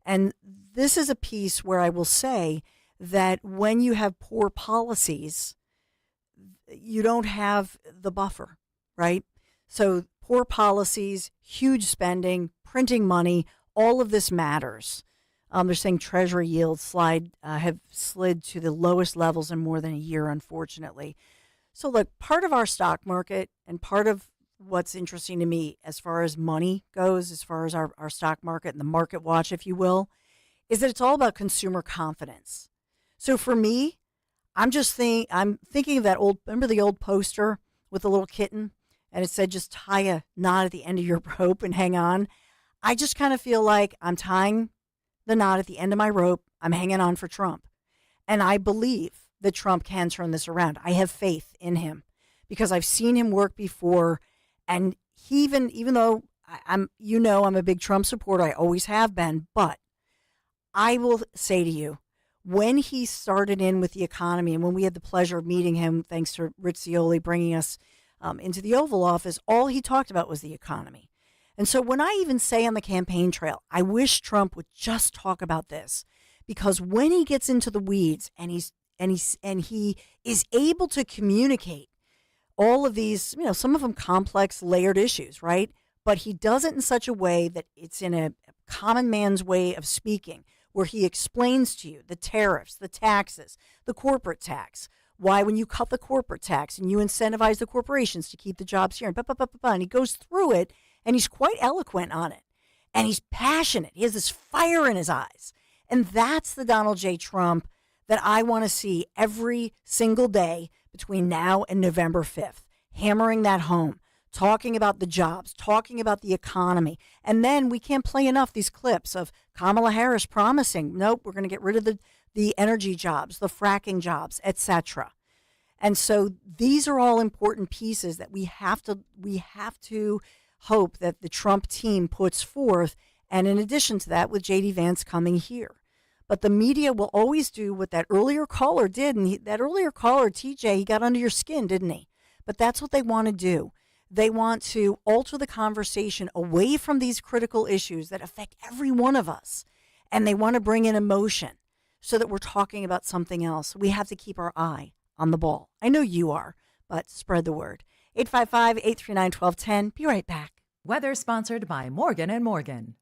And this is a piece where I will say that when you have poor policies, you don't have the buffer, right? So poor policies, huge spending, printing money, all of this matters. They're saying Treasury yields have slid to the lowest levels in more than a year, unfortunately. So look, part of our stock market and part of what's interesting to me as far as money goes, as far as our stock market and the market watch, if you will, is that it's all about consumer confidence. So for me, I'm thinking of that remember the old poster with the little kitten and it said just tie a knot at the end of your rope and hang on. I just kind of feel like I'm tying the knot at the end of my rope. I'm hanging on for Trump. And I believe that Trump can turn this around. I have faith in him because I've seen him work before. And he even though I'm a big Trump supporter, I always have been, but I will say to you, when he started in with the economy and when we had the pleasure of meeting him, thanks to Rich Cioli bringing us into the Oval Office, all he talked about was the economy. And so when I even say on the campaign trail, I wish Trump would just talk about this, because when he gets into the weeds and he is able to communicate all of these, some of them complex, layered issues, right? But he does it in such a way that it's in a common man's way of speaking, where he explains to you the tariffs, the taxes, the corporate tax, why when you cut the corporate tax and you incentivize the corporations to keep the jobs here, and he goes through it, and he's quite eloquent on it, and he's passionate. He has this fire in his eyes, and that's the Donald J. Trump that I want to see every single day between now and November 5th, hammering that home, talking about the jobs, talking about the economy. And then we can't play enough these clips of Kamala Harris promising, nope, we're going to get rid of the energy jobs, the fracking jobs, etc. And so these are all important pieces that we have to hope that the Trump team puts forth. And in addition to that, with J.D. Vance coming here. But the media will always do what that earlier caller did. And that earlier caller, TJ, he got under your skin, didn't he? But that's what they want to do. They want to alter the conversation away from these critical issues that affect every one of us. And they want to bring in emotion so that we're talking about something else. We have to keep our eye on the ball. I know you are, but spread the word. 855-839-1210. Be right back. Weather sponsored by Morgan & Morgan.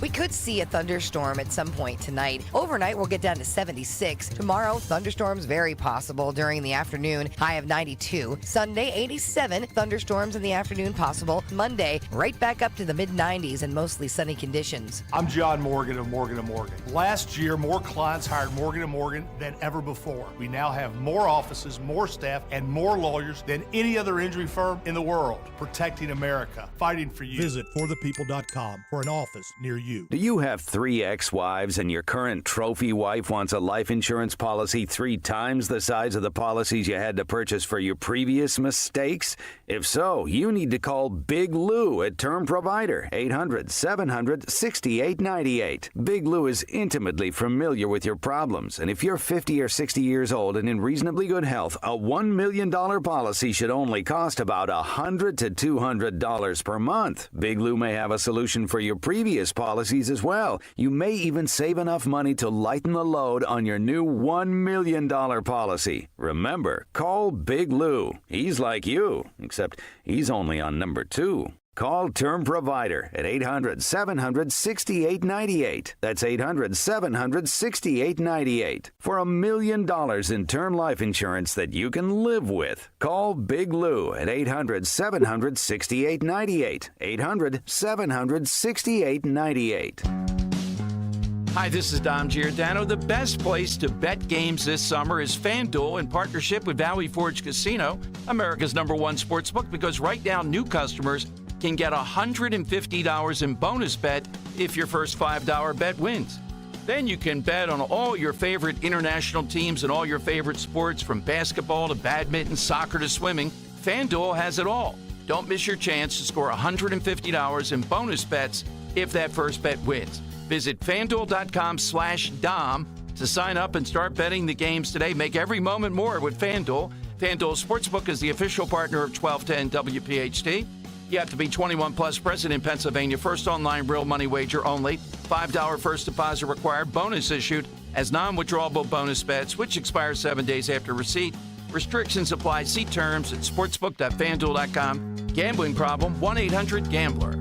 We could see a thunderstorm at some point tonight. Overnight, we'll get down to 76. Tomorrow, thunderstorms very possible during the afternoon. High of 92. Sunday, 87. Thunderstorms in the afternoon possible. Monday, right back up to the mid-90s and mostly sunny conditions. I'm John Morgan of Morgan & Morgan. Last year, more clients hired Morgan & Morgan than ever before. We now have more offices, more staff, and more lawyers than any other injury firm in the world. Protecting America. Fighting for you. Visit forthepeople.com for an office near you. Do you have 3 ex-wives and your current trophy wife wants a life insurance policy 3 times the size of the policies you had to purchase for your previous mistakes? If so, you need to call Big Lou at Term Provider, 800-700-6898. Big Lou is intimately familiar with your problems, and if you're 50 or 60 years old and in reasonably good health, a $1 million policy should only cost about $100 to $200 per month. Big Lou may have a solution for your previous policies as well. You may even save enough money to lighten the load on your new $1 million policy. Remember, call Big Lou. He's like you, except he's only on number 2. Call Term Provider at 800-700-6898. That's 800-700-6898. For $1 million in term life insurance that you can live with. Call Big Lou at 800-700-6898. 800-700-6898. Hi, this is Dom Giordano. The best place to bet games this summer is FanDuel in partnership with Valley Forge Casino, America's #1 sportsbook, because right now new customers can get $150 in bonus bet if your first $5 bet wins. Then you can bet on all your favorite international teams and all your favorite sports, from basketball to badminton, soccer to swimming. FanDuel has it all. Don't miss your chance to score $150 in bonus bets if that first bet wins. Visit FanDuel.com/Dom to sign up and start betting the games today. Make every moment more with FanDuel. FanDuel Sportsbook is the official partner of 1210 WPHT. You have to be 21 plus, present in Pennsylvania. First online real money wager only. $5 first deposit required. Bonus issued as non-withdrawable bonus bets, which expire 7 days after receipt. Restrictions apply. See terms at sportsbook.fanduel.com. Gambling problem? 1-800-GAMBLER.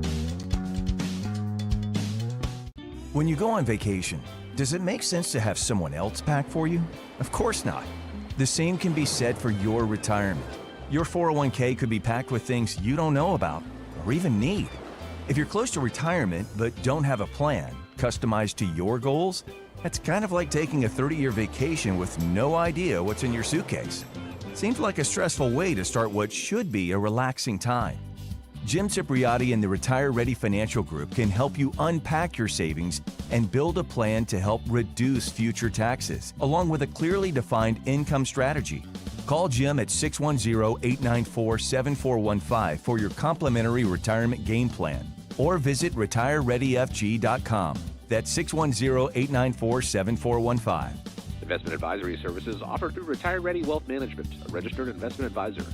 When you go on vacation, does it make sense to have someone else pack for you? Of course not. The same can be said for your retirement. Your 401k could be packed with things you don't know about or even need. If you're close to retirement but don't have a plan customized to your goals, that's kind of like taking a 30-year vacation with no idea what's in your suitcase. Seems like a stressful way to start what should be a relaxing time. Jim Cipriotti and the Retire Ready Financial Group can help you unpack your savings and build a plan to help reduce future taxes, along with a clearly defined income strategy. Call Jim at 610-894-7415 for your complimentary retirement game plan, or visit retirereadyfg.com. That's 610-894-7415. Investment advisory services offered through Retire Ready Wealth Management, a registered investment advisor.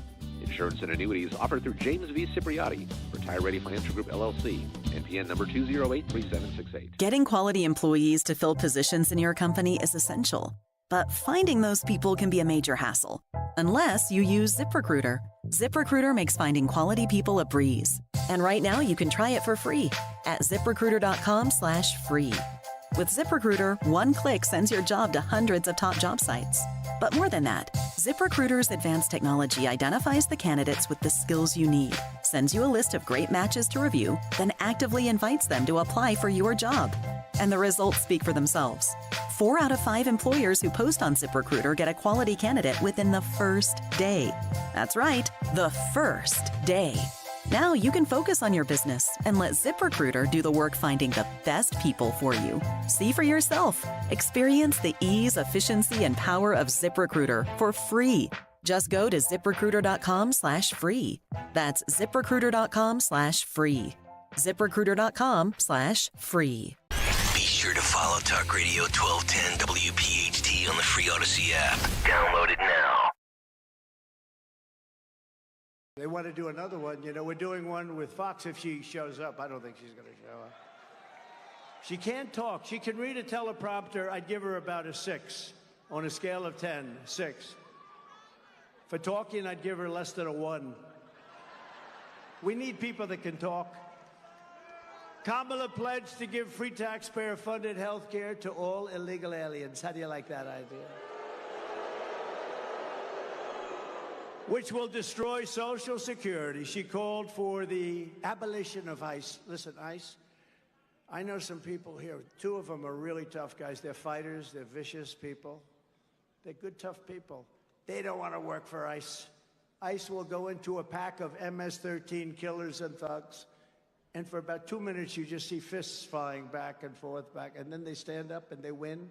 Insurance and annuities offered through James V. Cipriotti, Retire Ready Financial Group, LLC, NPN number 2083768. Getting quality employees to fill positions in your company is essential, but finding those people can be a major hassle, unless you use ZipRecruiter. ZipRecruiter makes finding quality people a breeze. And right now you can try it for free at ZipRecruiter.com/free. With ZipRecruiter, one click sends your job to hundreds of top job sites. But more than that, ZipRecruiter's advanced technology identifies the candidates with the skills you need, sends you a list of great matches to review, then actively invites them to apply for your job. And the results speak for themselves. 4 out of 5 employers who post on ZipRecruiter get a quality candidate within the first day. That's right, the first day. Now you can focus on your business and let ZipRecruiter do the work finding the best people for you. See for yourself. Experience the ease, efficiency, and power of ZipRecruiter for free. Just go to ZipRecruiter.com/free. That's ZipRecruiter.com/free. ZipRecruiter.com/free. Be sure to follow Talk Radio 1210 WPHT on the free Odyssey app. Download it now. They want to do another one. You know, we're doing one with Fox if she shows up. I don't think she's going to show up. She can't talk. She can read a teleprompter. I'd give her about a 6 on a scale of 10. 6. For talking, I'd give her less than a 1. We need people that can talk. Kamala pledged to give free taxpayer-funded health care to all illegal aliens. How do you like that idea? Which will destroy Social Security. She called for the abolition of ICE. Listen, ICE, I know some people here. 2 of them are really tough guys. They're fighters. They're vicious people. They're good, tough people. They don't want to work for ICE. ICE will go into a pack of MS-13 killers and thugs, and for about 2 minutes, you just see fists flying back and forth, and then they stand up and they win,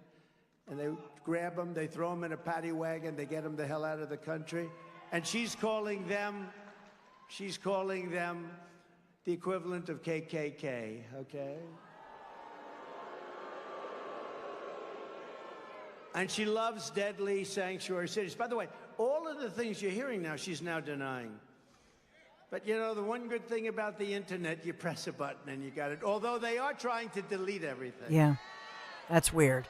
and they grab them, they throw them in a paddy wagon, they get them the hell out of the country. And she's calling them the equivalent of KKK, okay? And she loves deadly sanctuary cities. By the way, all of the things you're hearing now, she's now denying. But, you know, the one good thing about the internet, you press a button and you got it. Although they are trying to delete everything. Yeah, that's weird.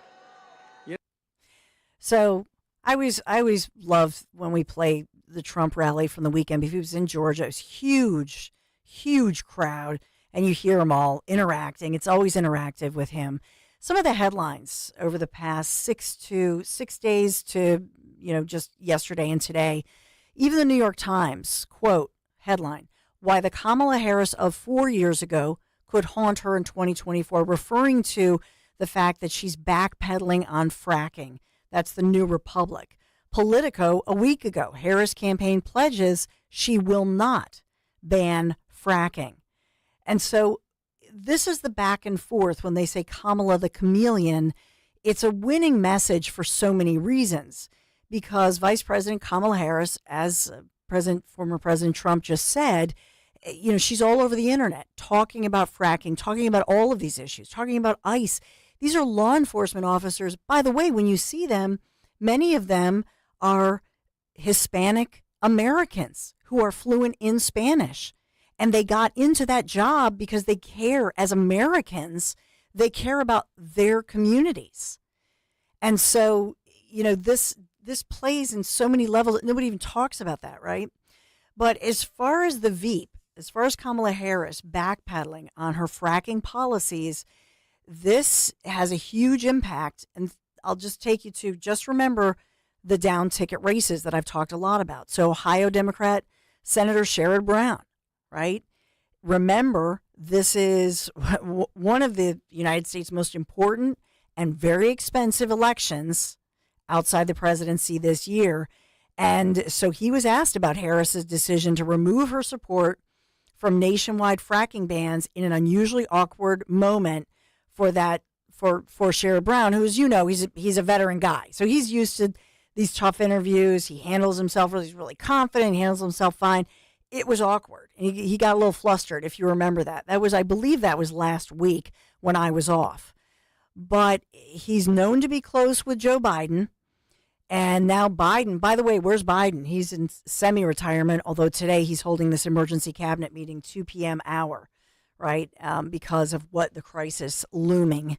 So I always love when we play the Trump rally from the weekend. If he was in Georgia, it was huge crowd, and you hear them all interacting. It's always interactive with him. Some of the headlines over the past 6 days to, just yesterday and today, even the New York Times, quote, headline, "Why the Kamala Harris of 4 years ago could haunt her in 2024," referring to the fact that she's backpedaling on fracking. That's the New Republic. Politico, a week ago, Harris campaign pledges she will not ban fracking. And so this is the back and forth when they say Kamala the chameleon. It's a winning message for so many reasons, because Vice President Kamala Harris, as former President Trump just said, she's all over the internet talking about fracking, talking about all of these issues, talking about ICE. These are law enforcement officers. By the way, when you see them, many of them are Hispanic Americans who are fluent in Spanish. And they got into that job because they care, as Americans, they care about their communities. And so, this plays in so many levels. Nobody even talks about that, right? But as far as the Veep, as far as Kamala Harris backpedaling on her fracking policies, this has a huge impact. And I'll just take you to, just remember the down ticket races that I've talked a lot about. So Ohio Democrat Senator Sherrod Brown, right? Remember, this is one of the United States' most important and very expensive elections outside the presidency this year. And so he was asked about Harris's decision to remove her support from nationwide fracking bans in an unusually awkward moment for Sherrod Brown, who's, he's a veteran guy. So he's used to these tough interviews. He handles himself, he's really confident, he handles himself fine. It was awkward. And he got a little flustered, if you remember that. I believe that was last week when I was off. But he's known to be close with Joe Biden. And now Biden, by the way, where's Biden? He's in semi-retirement, although today he's holding this emergency cabinet meeting, 2 p.m. hour, right? Because of the crisis looming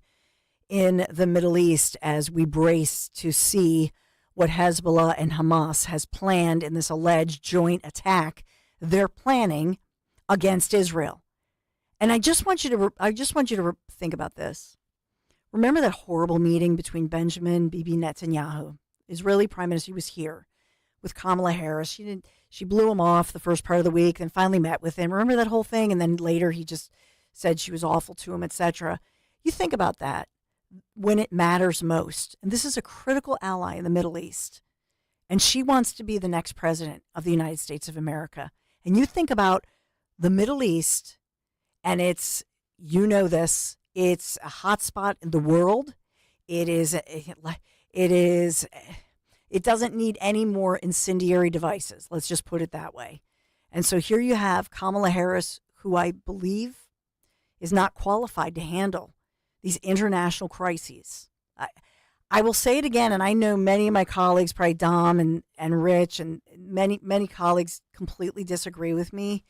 in the Middle East as we brace to see what Hezbollah and Hamas has planned in this alleged joint attack they're planning against Israel. And I just want you to think about this. Remember that horrible meeting between Benjamin Bibi Netanyahu, Israeli Prime Minister? He was here with Kamala Harris. She blew him off the first part of the week, then finally met with him. Remember that whole thing? And then later he just said she was awful to him, etc. You think about that when it matters most. And this is a critical ally in the Middle East. And she wants to be the next president of the United States of America. And you think about the Middle East, and it's, it's a hot spot in the world. It doesn't need any more incendiary devices. Let's just put it that way. And so here you have Kamala Harris, who I believe is not qualified to handle these international crises. I will say it again, and I know many of my colleagues, probably Dom and Rich, and many colleagues completely disagree with me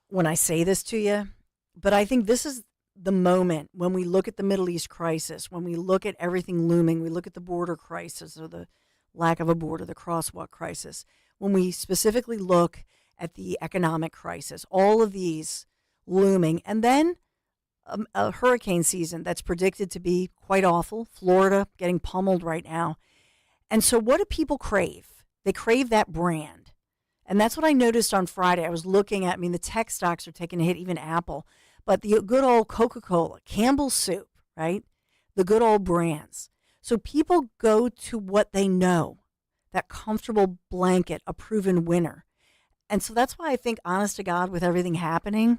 when I say this to you. But I think this is the moment when we look at the Middle East crisis, when we look at everything looming, we look at the border crisis or the lack of a border, the crosswalk crisis, when we specifically look at the economic crisis, all of these looming, and then a hurricane season that's predicted to be quite awful. Florida getting pummeled right now. And so what do people crave? They crave that brand. And that's what I noticed on Friday. I was looking at, the tech stocks are taking a hit, even Apple. But the good old Coca-Cola, Campbell's Soup, right? The good old brands. So people go to what they know, that comfortable blanket, a proven winner. And so that's why I think, honest to God, with everything happening,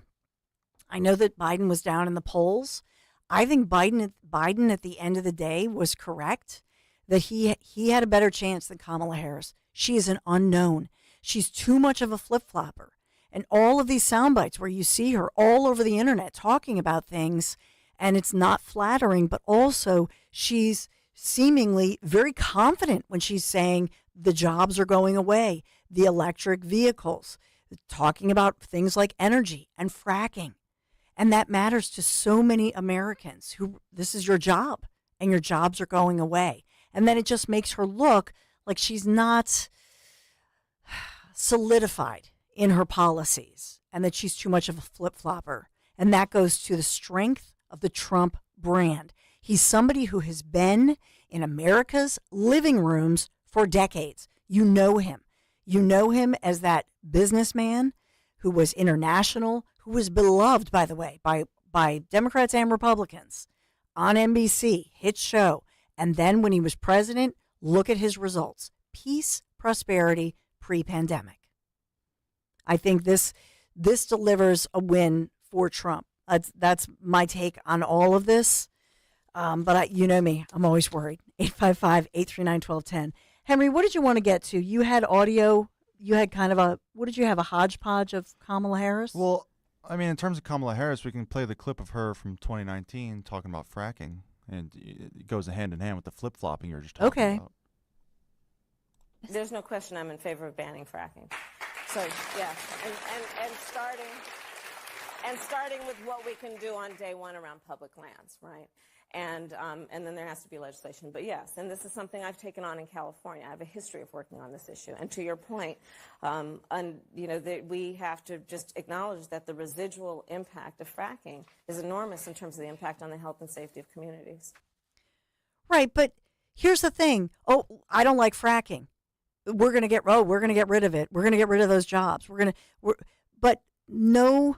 I know that Biden was down in the polls. I think Biden at the end of the day was correct, that he had a better chance than Kamala Harris. She is an unknown. She's too much of a flip-flopper. And all of these sound bites where you see her all over the internet talking about things, and it's not flattering, but also she's seemingly very confident when she's saying the jobs are going away, the electric vehicles, talking about things like energy and fracking. And that matters to so many Americans who this is your job and your jobs are going away. And then it just makes her look like she's not solidified in her policies and that she's too much of a flip-flopper. And that goes to the strength of the Trump brand. He's somebody who has been in America's living rooms for decades. You know him. You know him as that businessman who was international, who was beloved, by the way, by Democrats and Republicans. on NBC, hit show. And then when he was president, look at his results. Peace, prosperity, pre-pandemic. I think this delivers a win for Trump. That's my take on all of this. But you know me, I'm always worried. 855-839-1210. Henry, what did you want to get to? You had audio. You had kind of what did you have, a hodgepodge of Kamala Harris? Well, I mean, in terms of Kamala Harris, we can play the clip of her from 2019 talking about fracking, and it goes hand in hand with the flip-flopping you're just talking about. There's no question I'm in favor of banning fracking. So, yeah, and starting with what we can do on day one around public lands, right? And then there has to be legislation. But yes, and this is something I've taken on in California. I have a history of working on this issue. And to your point, we have to just acknowledge that the residual impact of fracking is enormous in terms of the impact on the health and safety of communities. Right, but here's the thing. Oh, I don't like fracking. We're going to get rid of it. We're going to get rid of those jobs. But no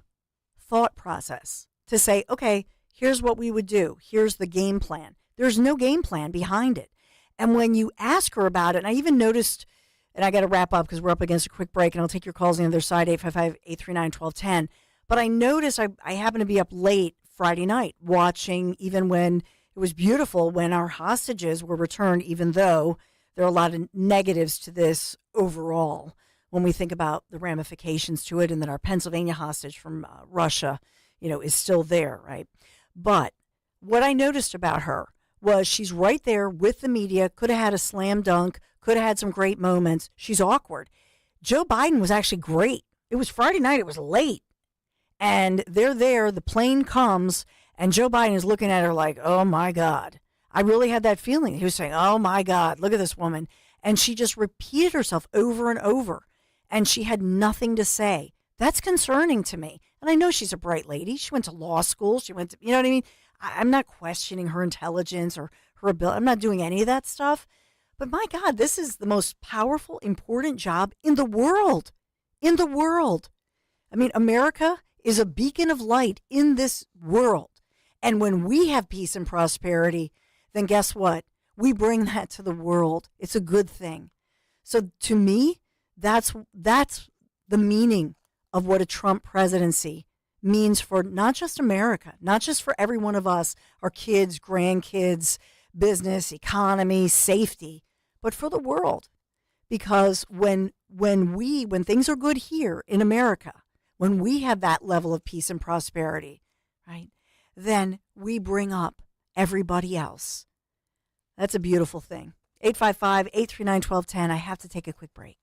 thought process to say, okay, here's what we would do. Here's the game plan. There's no game plan behind it. And when you ask her about it, and I even noticed, and I got to wrap up because we're up against a quick break, and I'll take your calls on the other side, 855-839-1210. But I noticed I happened to be up late Friday night watching, even when it was beautiful, when our hostages were returned, even though there are a lot of negatives to this overall when we think about the ramifications to it, and that our Pennsylvania hostage from Russia, is still there, right? But what I noticed about her was she's right there with the media, could have had a slam dunk, could have had some great moments. She's awkward. Joe Biden was actually great. It was Friday night. It was late. And they're there. The plane comes, and Joe Biden is looking at her like, oh, my God. I really had that feeling. He was saying, oh, my God, look at this woman. And she just repeated herself over and over. And she had nothing to say. That's concerning to me. And I know she's a bright lady. She went to law school. She went to, you know what I mean? I'm not questioning her intelligence or her ability. I'm not doing any of that stuff. But my God, this is the most powerful, important job in the world. In the world. I mean, America is a beacon of light in this world. And when we have peace and prosperity, then guess what? We bring that to the world. It's a good thing. So to me, that's the meaning of what a Trump presidency means for not just America, not just for every one of us, our kids, grandkids, business, economy, safety, but for the world. Because when things are good here in America, when we have that level of peace and prosperity, right, then we bring up everybody else. That's a beautiful thing. 855-839-1210. I have to take a quick break.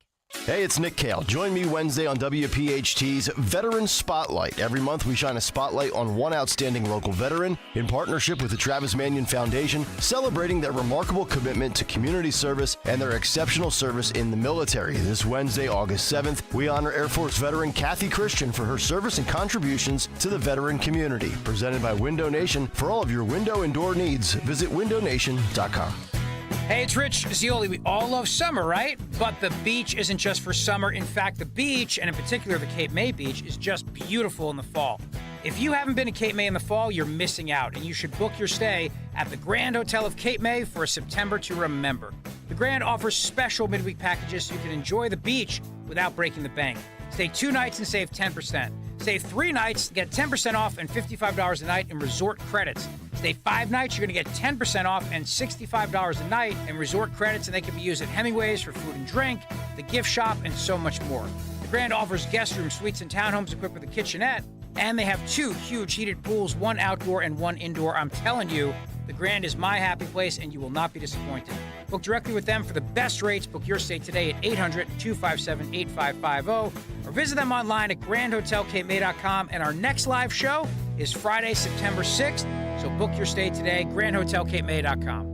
Hey, it's Nick Kale. Join me Wednesday on WPHT's Veteran Spotlight. Every month, we shine a spotlight on one outstanding local veteran in partnership with the Travis Manion Foundation, celebrating their remarkable commitment to community service and their exceptional service in the military. This Wednesday, August 7th, we honor Air Force veteran Kathy Christian for her service and contributions to the veteran community. Presented by Window Nation. For all of your window and door needs, visit windownation.com. Hey, it's Rich Zioli. We all love summer, right? But the beach isn't just for summer. In fact, the beach, and in particular the Cape May beach, is just beautiful in the fall. If you haven't been to Cape May in the fall, you're missing out, and you should book your stay at the Grand Hotel of Cape May for a September to remember. The Grand offers special midweek packages so you can enjoy the beach without breaking the bank. Stay 2 nights and save 10%. Stay 3 nights, get 10% off and $55 a night in resort credits. Stay 5 nights, you're going to get 10% off and $65 a night in resort credits, and they can be used at Hemingway's for food and drink, the gift shop, and so much more. The Grand offers guest rooms, suites, and townhomes equipped with a kitchenette, and they have 2 huge heated pools, 1 outdoor and 1 indoor. I'm telling you, the Grand is my happy place, and you will not be disappointed. Book directly with them for the best rates. Book your stay today at 800-257-8550 or visit them online at grandhotelcapemay.com. And our next live show is Friday, September 6th. So book your stay today, grandhotelcapemay.com.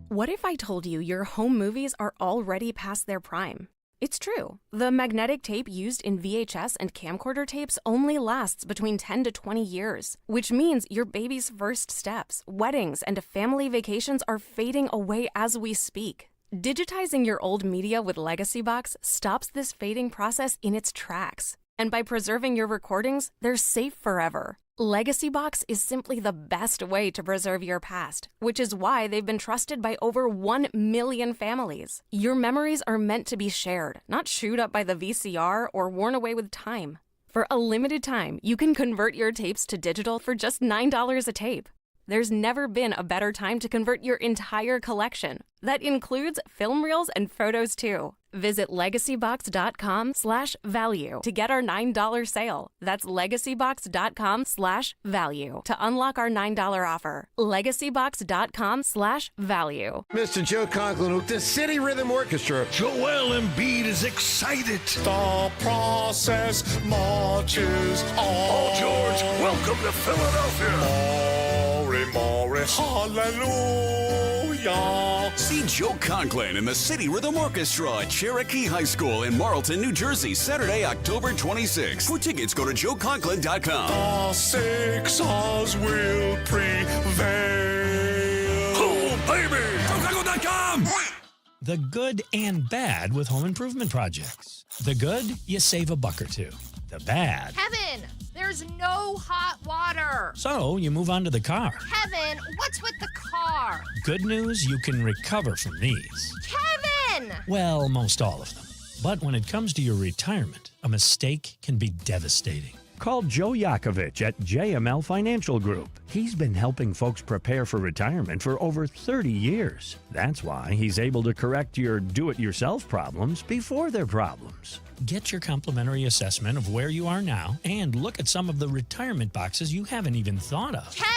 What if I told you your home movies are already past their prime? It's true. The magnetic tape used in VHS and camcorder tapes only lasts between 10 to 20 years, which means your baby's first steps, weddings, and family vacations are fading away as we speak. Digitizing your old media with Legacy Box stops this fading process in its tracks. And by preserving your recordings, they're safe forever. Legacy Box is simply the best way to preserve your past, which is why they've been trusted by over 1 million families. Your memories are meant to be shared, not chewed up by the VCR or worn away with time. For a limited time, you can convert your tapes to digital for just $9 a tape. There's never been a better time to convert your entire collection. That includes film reels and photos too. Visit legacybox.com/value to get our $9 sale. That's legacybox.com/value to unlock our $9 offer. Legacybox.com/value. Mr. Joe Conklin with the City Rhythm Orchestra. Joel Embiid is excited. The process marches on. Oh, George, welcome to Philadelphia. Morris, hallelujah. See Joe Conklin and the City Rhythm Orchestra at Cherokee High School in Marlton, New Jersey, Saturday, October 26th. For tickets, go to joeconklin.com. The Sixers will prevail. Oh, baby! joeconklin.com. The good and bad with home improvement projects. The good, you save a buck or two. The bad. Kevin, there's no hot water. So you move on to the car. Kevin, what's with the car? Good news, you can recover from these. Kevin! Well, most all of them. But when it comes to your retirement, a mistake can be devastating. Call Joe Yakovich at JML Financial Group. He's been helping folks prepare for retirement for over 30 years. That's why he's able to correct your do-it-yourself problems before they're problems. Get your complimentary assessment of where you are now and look at some of the retirement boxes you haven't even thought of. Kevin!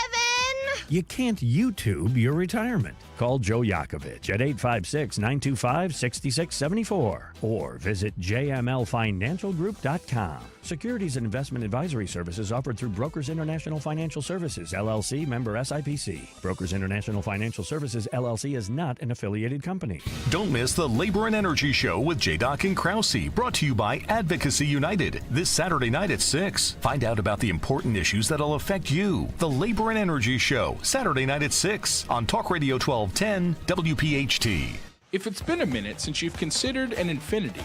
You can't YouTube your retirement. Call Joe Yakovich at 856-925-6674 or visit jmlfinancialgroup.com. Securities and investment advisory services offered through Brokers International Financial Services, LLC, member SIPC. Brokers International Financial Services, LLC is not an affiliated company. Don't miss the Labor and Energy Show with J-Doc and Krause, brought to you by Advocacy United, this Saturday night at 6. Find out about the important issues that'll affect you. The Labor and Energy Show, Saturday night at 6 on Talk Radio 1210 WPHT. If it's been a minute since you've considered an Infiniti,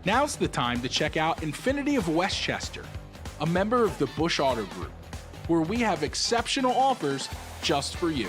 now's the time to check out Infiniti of Westchester, a member of the Bush Auto Group, where we have exceptional offers just for you.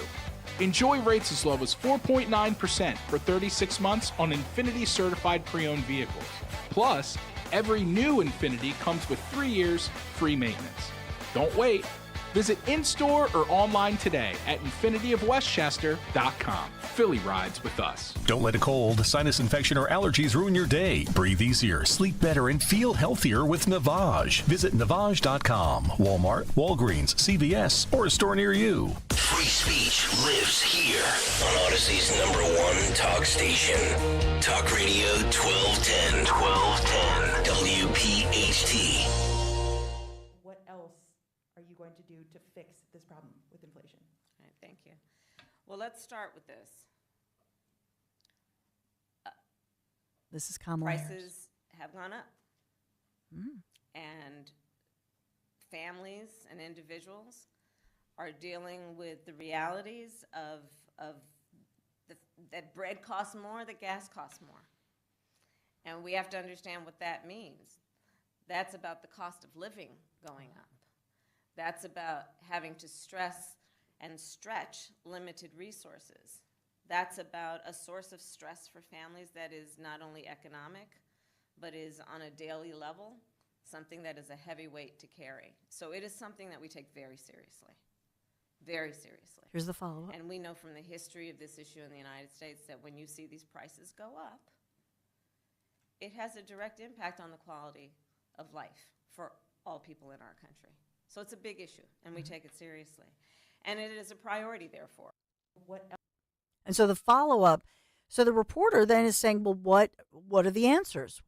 Enjoy rates as low as 4.9% for 36 months on Infiniti certified pre-owned vehicles. Plus, every new Infiniti comes with 3 years free maintenance. Don't wait. Visit in-store or online today at infinityofwestchester.com. Philly rides with us. Don't let a cold, sinus infection, or allergies ruin your day. Breathe easier, sleep better, and feel healthier with Navage. Visit Navage.com. Walmart, Walgreens, CVS, or a store near you. Free speech lives here on Odyssey's #1 talk station. Talk Radio 1210. 1210 WPHT. What else are you going to do to fix this problem with inflation? All right, thank you. Well, let's start with this. This is Kamala Harris. Prices have gone up. And families and individuals are dealing with the realities of that bread costs more, that gas costs more. And we have to understand what that means. That's about the cost of living going up. That's about having to stress and stretch limited resources. That's about a source of stress for families that is not only economic, but is on a daily level, something that is a heavy weight to carry. So it is something that we take very seriously, very seriously. Here's the follow-up. And we know from the history of this issue in the United States that when you see these prices go up, it has a direct impact on the quality of life for all people in our country. So it's a big issue, and we take it seriously. And it is a priority, therefore. What else? And so the follow-up, so the reporter then is saying, well, what are the answers?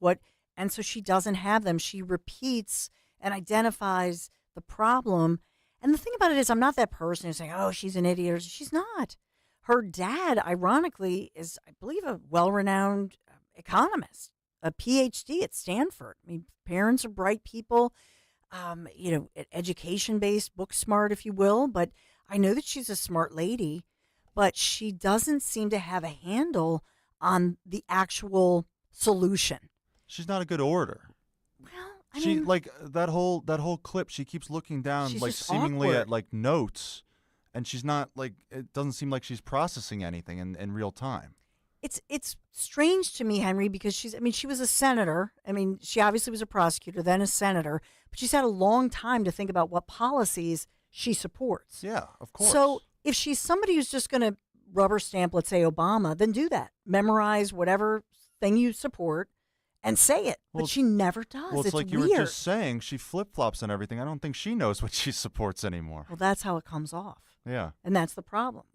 And so she doesn't have them. She repeats and identifies the problem. And the thing about it is, I'm not that person who's saying, oh, she's an idiot. She's not. Her dad, ironically, is, I believe, a well-renowned economist, a PhD at Stanford. I mean, parents are bright people, education-based, book smart, if you will. But I know that she's a smart lady, but she doesn't seem to have a handle on the actual solution. She's not a good orator. Well, She like that whole clip. She keeps looking down, She's like just seemingly awkward. at like notes, and she's not like. It doesn't seem like she's processing anything in real time. It's strange to me, Henry, because she was a senator. I mean, she obviously was a prosecutor, then a senator, but she's had a long time to think about what policies she supports. Yeah, of course. So if she's somebody who's just going to rubber stamp, let's say Obama, then do that. Memorize whatever thing you support and say it. Well, but she never does. Well, it's like weird. you were just saying. She flip flops and everything. I don't think she knows what she supports anymore. Well, that's how it comes off. Yeah. And that's the problem.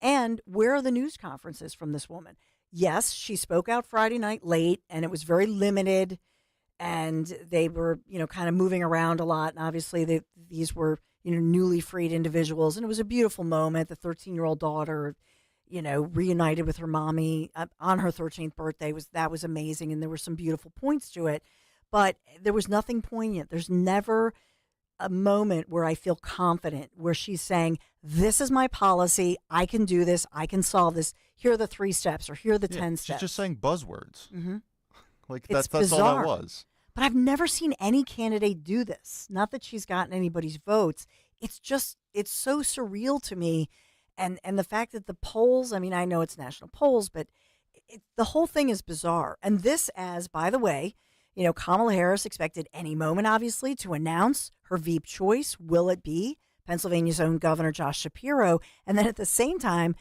And where are the news conferences from this woman? Yes, she spoke out Friday night late, and it was very limited, and they were, kind of moving around a lot. And obviously, these were, newly freed individuals, and it was a beautiful moment. The 13-year-old daughter, reunited with her mommy on her 13th birthday. That was amazing, and there were some beautiful points to it. But there was nothing poignant. There's never a moment where I feel confident, where she's saying, this is my policy, I can do this, I can solve this, here are the 3 steps, or here are the 10 steps. She's just saying buzzwords. Mm-hmm. Like, It's that's all bizarre. that was. But I've never seen any candidate do this. Not that she's gotten anybody's votes. It's so surreal to me. And the fact that the polls, I mean, I know it's national polls, but the whole thing is bizarre. And this as, by the way, Kamala Harris expected any moment, obviously, to announce her Veep choice. Will it be Pennsylvania's own Governor Josh Shapiro? And then at the same time,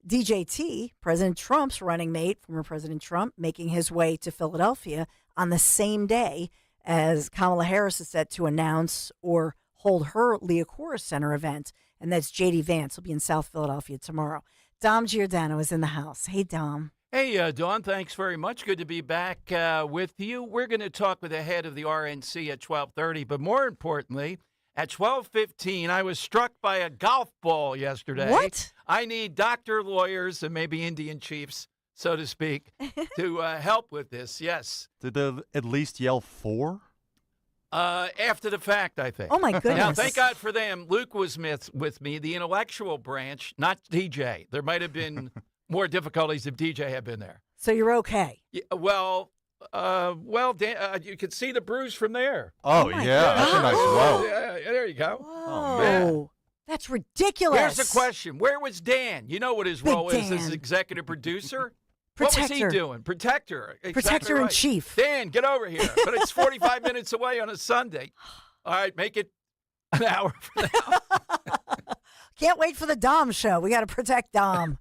DJT, President Trump's running mate, former President Trump, making his way to Philadelphia on the same day as Kamala Harris is set to announce or hold her Leah Corus Center event. And that's J.D. Vance. He'll be in South Philadelphia tomorrow. Dom Giordano is in the house. Hey, Dom. Hey, Dawn, thanks very much. Good to be back with you. We're going to talk with the head of the RNC at 12:30, but more importantly, at 12:15, I was struck by a golf ball yesterday. What? I need doctor, lawyers, and maybe Indian chiefs, so to speak, to help with this. Yes. Did they at least yell 4? After the fact, I think. Oh, my goodness. Now, thank God for them. Luke was with me, the intellectual branch, not DJ. There might have been more difficulties if DJ had been there. So you're okay? Yeah, well, Dan, you could see the bruise from there. Oh, yeah. That's a nice low. Yeah, there you go. Oh, that's ridiculous. Here's the question. Where was Dan? You know what his role is as executive producer? What was he doing? Protector. Exactly Protector in chief. Dan, get over here. But it's 45 minutes away on a Sunday. All right, make it an hour from now. Can't wait for the Dom show. We got to protect Dom.